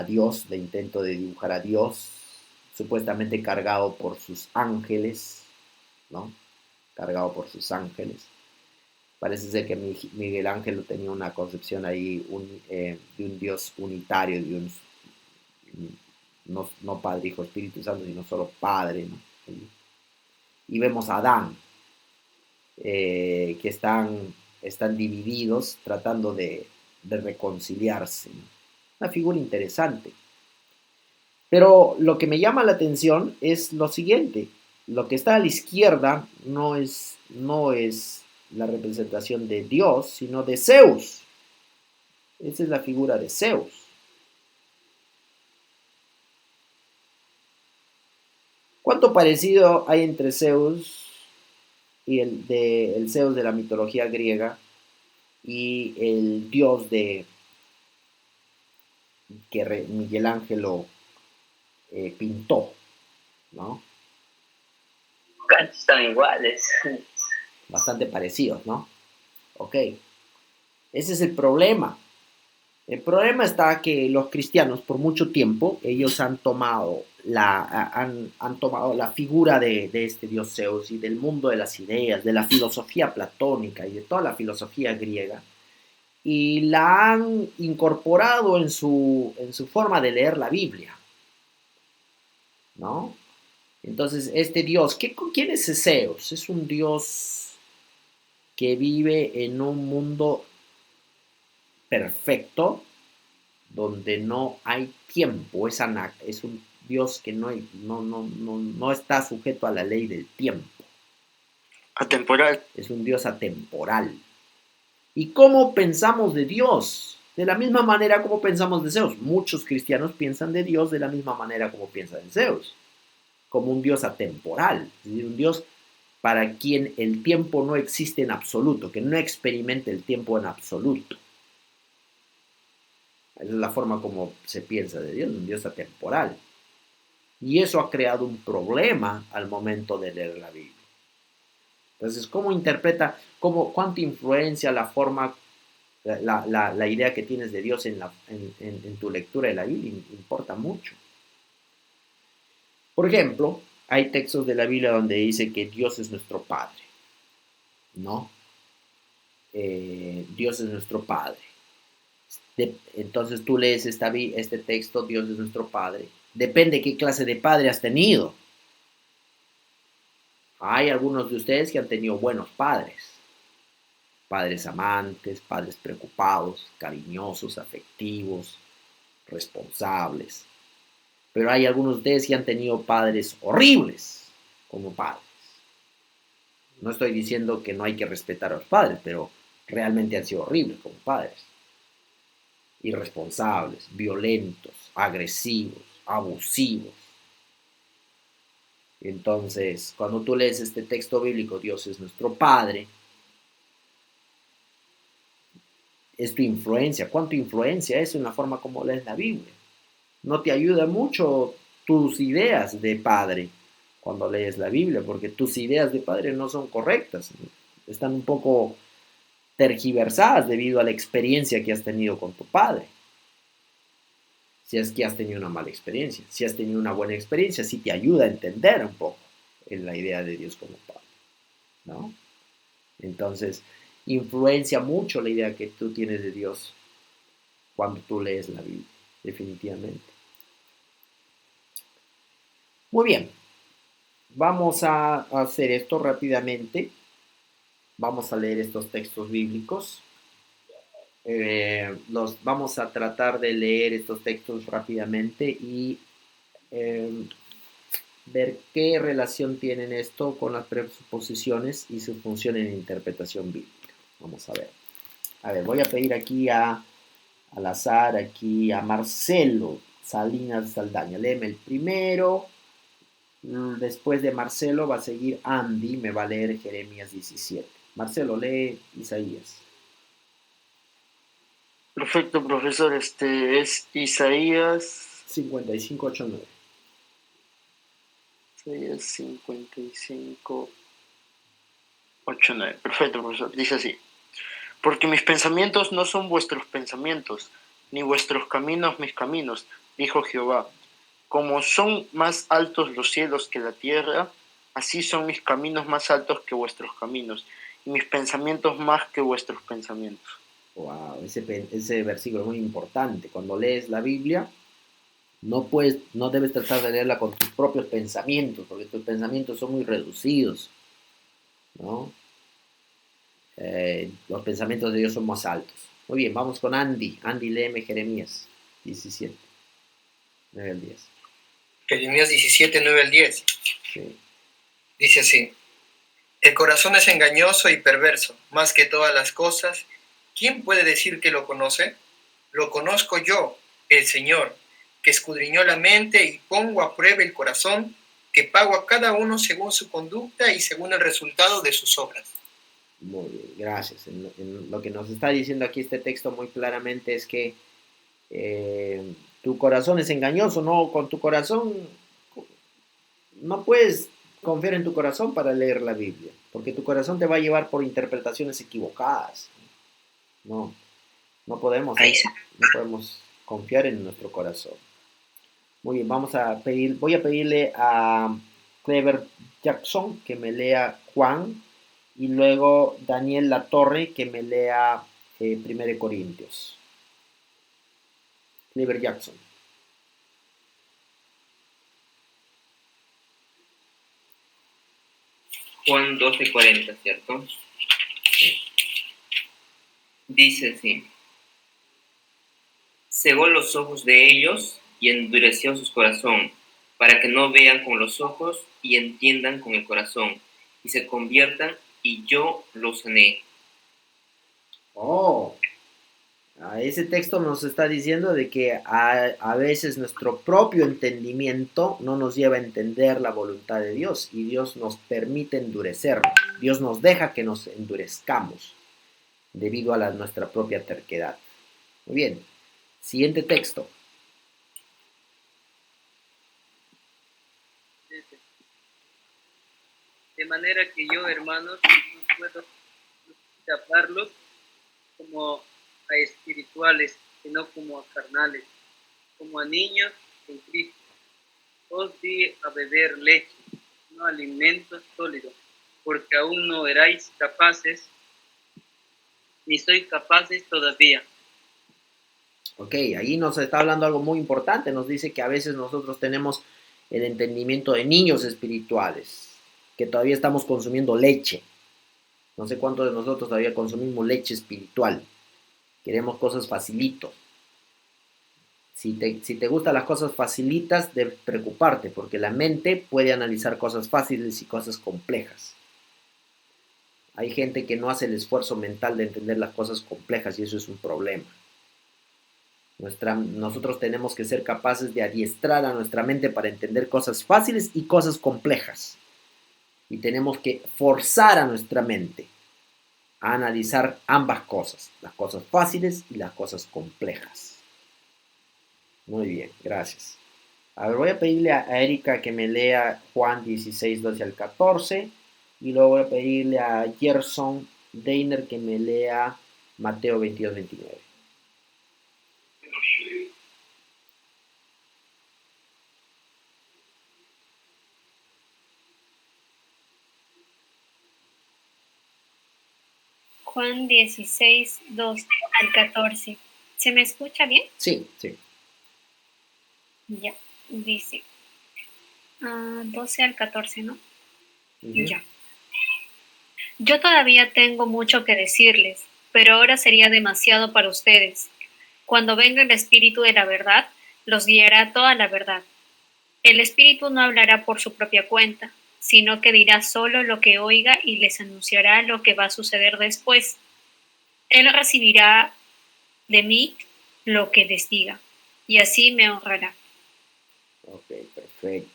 Dios, le intento de dibujar a Dios, supuestamente cargado por sus ángeles, ¿no? Cargado por sus ángeles. Parece ser que Miguel Ángel tenía una concepción ahí de un Dios unitario, no Padre, Hijo, Espíritu Santo, sino solo Padre, ¿no? Y vemos a Adán, que están divididos tratando de reconciliarse, ¿no? Una figura interesante. Pero lo que me llama la atención es lo siguiente. Lo que está a la izquierda no es la representación de Dios, sino de Zeus. Esa es la figura de Zeus. ¿Cuánto parecido hay entre Zeus y el Zeus de la mitología griega y el dios que Miguel Ángel pintó, ¿no? Están iguales. Bastante parecidos, ¿no? Ok. Ese es el problema. El problema está que los cristianos por mucho tiempo, ellos han tomado la figura de este dios Zeus y del mundo de las ideas, de la filosofía platónica y de toda la filosofía griega, y la han incorporado en su forma de leer la Biblia, ¿no? Entonces, este dios, ¿quién es Zeus? Es un dios que vive en un mundo perfecto, donde no hay tiempo. Es un Dios que no está sujeto a la ley del tiempo. Atemporal. Es un Dios atemporal. ¿Y cómo pensamos de Dios? De la misma manera como pensamos de Zeus. Muchos cristianos piensan de Dios de la misma manera como piensan de Zeus. Como un Dios atemporal. Es decir, un Dios para quien el tiempo no existe en absoluto, que no experimente el tiempo en absoluto. Esa es la forma como se piensa de Dios, un Dios atemporal. Y eso ha creado un problema al momento de leer la Biblia. Entonces, ¿cómo interpreta, cuánta influencia la forma, la idea que tienes de Dios en tu lectura de la Biblia? Importa mucho. Por ejemplo, hay textos de la Biblia donde dice que Dios es nuestro Padre, ¿no? Dios es nuestro Padre. Entonces tú lees este texto, Dios es nuestro Padre. Depende qué clase de padre has tenido. Hay algunos de ustedes que han tenido buenos padres. Padres amantes, padres preocupados, cariñosos, afectivos, responsables. Pero hay algunos de ustedes que han tenido padres horribles como padres. No estoy diciendo que no hay que respetar a los padres, pero realmente han sido horribles como padres. Irresponsables, violentos, agresivos, abusivos. Entonces, cuando tú lees este texto bíblico, Dios es nuestro Padre, es tu influencia. ¿Cuánto influencia eso en la forma como lees la Biblia? No te ayuda mucho tus ideas de padre cuando lees la Biblia, porque tus ideas de padre no son correctas, están un poco tergiversadas debido a la experiencia que has tenido con tu padre. Si es que has tenido una mala experiencia, si has tenido una buena experiencia, sí te ayuda a entender un poco en la idea de Dios como Padre, ¿no? Entonces, influencia mucho la idea que tú tienes de Dios cuando tú lees la Biblia, definitivamente. Muy bien, vamos a hacer esto rápidamente. Vamos a leer estos textos bíblicos. Vamos a tratar de leer estos textos rápidamente y ver qué relación tienen esto con las presuposiciones y su función en interpretación bíblica. Vamos a ver. A ver, voy a pedir aquí al azar, aquí a Marcelo Salinas Saldaña. Léeme el primero. Después de Marcelo va a seguir Andy, me va a leer Jeremías 17. Marcelo, lee Isaías. Perfecto, profesor. Es Isaías 55:8-9. Isaías 55:8-9. Perfecto, profesor. Dice así. Porque mis pensamientos no son vuestros pensamientos, ni vuestros caminos mis caminos, dijo Jehová. Como son más altos los cielos que la tierra, así son mis caminos más altos que vuestros caminos, y mis pensamientos más que vuestros pensamientos. Wow, ese versículo es muy importante. Cuando lees la Biblia, no debes tratar de leerla con tus propios pensamientos, porque tus pensamientos son muy reducidos, ¿no? Los pensamientos de Dios son más altos. Muy bien, vamos con Andy. Andy, léeme Jeremías 17, 9 al 10. Jeremías 17, 9 al 10. Sí. Dice así. El corazón es engañoso y perverso, más que todas las cosas. ¿Quién puede decir que lo conoce? Lo conozco yo, el Señor, que escudriñó la mente y pongo a prueba el corazón, que pago a cada uno según su conducta y según el resultado de sus obras. Muy bien, gracias. En lo que nos está diciendo aquí este texto muy claramente es que tu corazón es engañoso, ¿no? Con tu corazón no puedes confiar en tu corazón para leer la Biblia, porque tu corazón te va a llevar por interpretaciones equivocadas. No, no podemos confiar en nuestro corazón. Muy bien, voy a pedirle a Clever Jackson que me lea Juan y luego Daniel Latorre que me lea 1 Corintios. Clever Jackson. Juan 12:40, ¿cierto? Dice así. Cegó los ojos de ellos y endureció su corazón, para que no vean con los ojos y entiendan con el corazón, y se conviertan, y yo los sané. Oh, ese texto nos está diciendo de que a veces nuestro propio entendimiento no nos lleva a entender la voluntad de Dios y Dios nos permite endurecernos. Dios nos deja que nos endurezcamos debido a nuestra propia terquedad. Muy bien, siguiente texto. De manera que yo, hermanos, no puedo llamarlos como a espirituales, sino como a carnales, como a niños en Cristo. Os di a beber leche, no alimento sólido, porque aún no erais capaces, ni sois capaces todavía. Ok, ahí nos está hablando algo muy importante. Nos dice que a veces nosotros tenemos el entendimiento de niños espirituales, que todavía estamos consumiendo leche. No sé cuántos de nosotros todavía consumimos leche espiritual. Queremos cosas facilitos. Si te gustan las cosas facilitas, debes preocuparte, porque la mente puede analizar cosas fáciles y cosas complejas. Hay gente que no hace el esfuerzo mental de entender las cosas complejas y eso es un problema. Nosotros tenemos que ser capaces de adiestrar a nuestra mente para entender cosas fáciles y cosas complejas. Y tenemos que forzar a nuestra mente a analizar ambas cosas, las cosas fáciles y las cosas complejas. Muy bien, gracias. A ver, voy a pedirle a Erika que me lea Juan 16, 12 al 14. Y luego voy a pedirle a Gerson Deiner que me lea Mateo 22, 29. Juan 16, 2 al 14. ¿Se me escucha bien? Sí, sí. Ya, dice 12 al 14, ¿no? Ya. Yo todavía tengo mucho que decirles, pero ahora sería demasiado para ustedes. Cuando venga el Espíritu de la verdad, los guiará a toda la verdad. El Espíritu no hablará por su propia cuenta, sino que dirá solo lo que oiga y les anunciará lo que va a suceder después. Él recibirá de mí lo que les diga, y así me honrará. Ok, perfecto.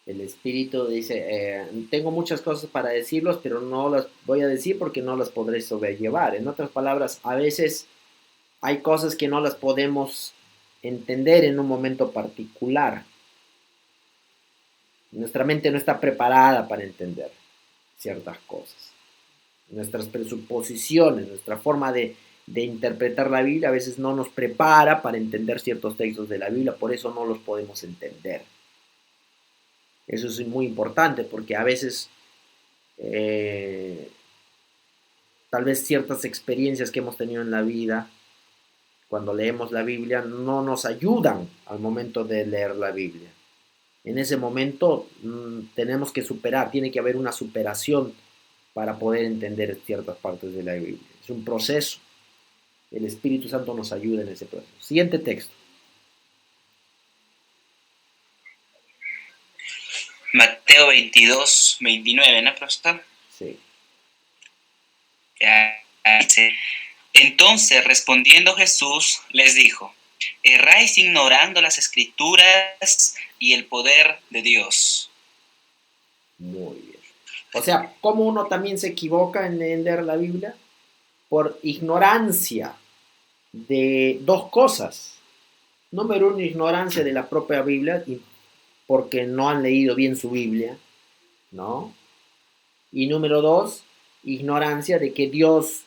El Espíritu dice, tengo muchas cosas para decirlos, pero no las voy a decir porque no las podré sobrellevar. En otras palabras, a veces hay cosas que no las podemos entender en un momento particular. Nuestra mente no está preparada para entender ciertas cosas. Nuestras presuposiciones, nuestra forma de interpretar la Biblia a veces no nos prepara para entender ciertos textos de la Biblia, por eso no los podemos entender. Eso es muy importante porque a veces tal vez ciertas experiencias que hemos tenido en la vida, cuando leemos la Biblia, no nos ayudan al momento de leer la Biblia. En ese momento tenemos que superar, tiene que haber una superación para poder entender ciertas partes de la Biblia. Es un proceso. El Espíritu Santo nos ayuda en ese proceso. Siguiente texto. Mateo 22, 29, ¿no, profesor? Sí. Ya dice, entonces respondiendo Jesús les dijo, erráis ignorando las Escrituras y el poder de Dios. Muy bien. O sea, ¿cómo uno también se equivoca en leer la Biblia? Por ignorancia de dos cosas. Número uno, ignorancia de la propia Biblia, porque no han leído bien su Biblia, ¿no? Y número dos, ignorancia de que Dios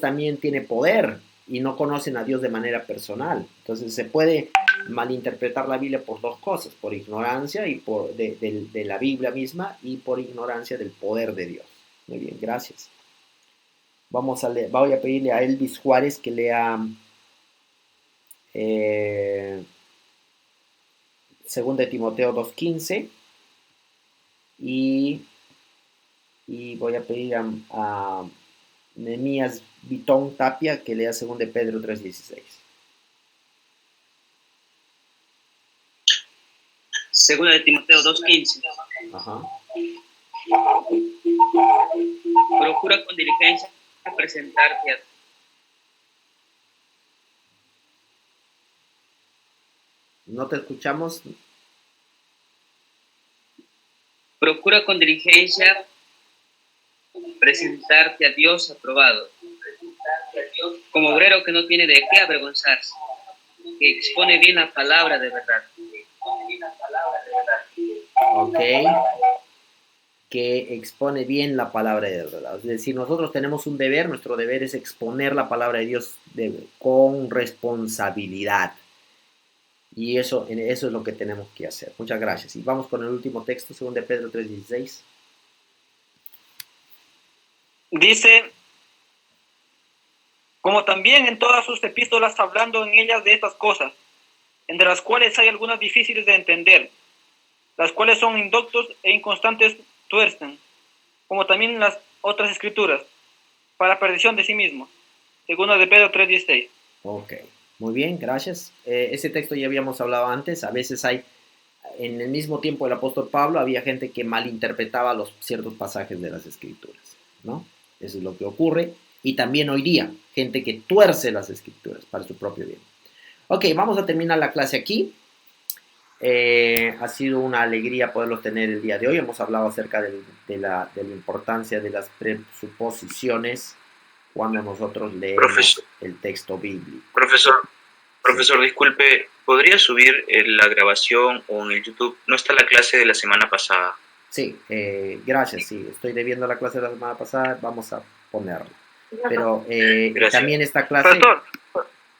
también tiene poder y no conocen a Dios de manera personal. Entonces se puede malinterpretar la Biblia por dos cosas, por ignorancia y de la Biblia misma y por ignorancia del poder de Dios. Muy bien, gracias. Voy a pedirle a Elvis Juárez que lea 2 de Timoteo 2:15 y voy a pedir a Nehemías Vitón Tapia que lea 2 de Pedro 3:16. 2 de Timoteo 2:15. Ajá. Procura con diligencia presentarte a No te escuchamos. Procura con diligencia presentarte a Dios aprobado, como obrero que no tiene de qué avergonzarse, que expone bien la palabra de verdad. Ok. Que expone bien la palabra de verdad. Es decir, nosotros tenemos un deber, nuestro deber es exponer la palabra de Dios con responsabilidad. Y eso es lo que tenemos que hacer. Muchas gracias. Y vamos con el último texto, 2 de Pedro 3:16. Dice, como también en todas sus epístolas hablando en ellas de estas cosas, entre las cuales hay algunas difíciles de entender, las cuales son indoctos e inconstantes tuercen, como también las otras escrituras, para perdición de sí mismos. 2 de Pedro 3:16. Ok, muy bien, gracias. Ese texto ya habíamos hablado antes. A veces en el mismo tiempo del apóstol Pablo, había gente que malinterpretaba los ciertos pasajes de las escrituras, ¿no? Eso es lo que ocurre. Y también hoy día, gente que tuerce las escrituras para su propio bien. Ok, vamos a terminar la clase aquí. Ha sido una alegría poderlos tener el día de hoy. Hemos hablado acerca de la importancia de las presuposiciones cuando nosotros leemos el texto bíblico. Profesor, disculpe, ¿podría subir la grabación o en el YouTube? No está la clase de la semana pasada. Sí, gracias, sí, estoy debiendo la clase de la semana pasada, vamos a ponerla. Pero también esta clase... Profesor.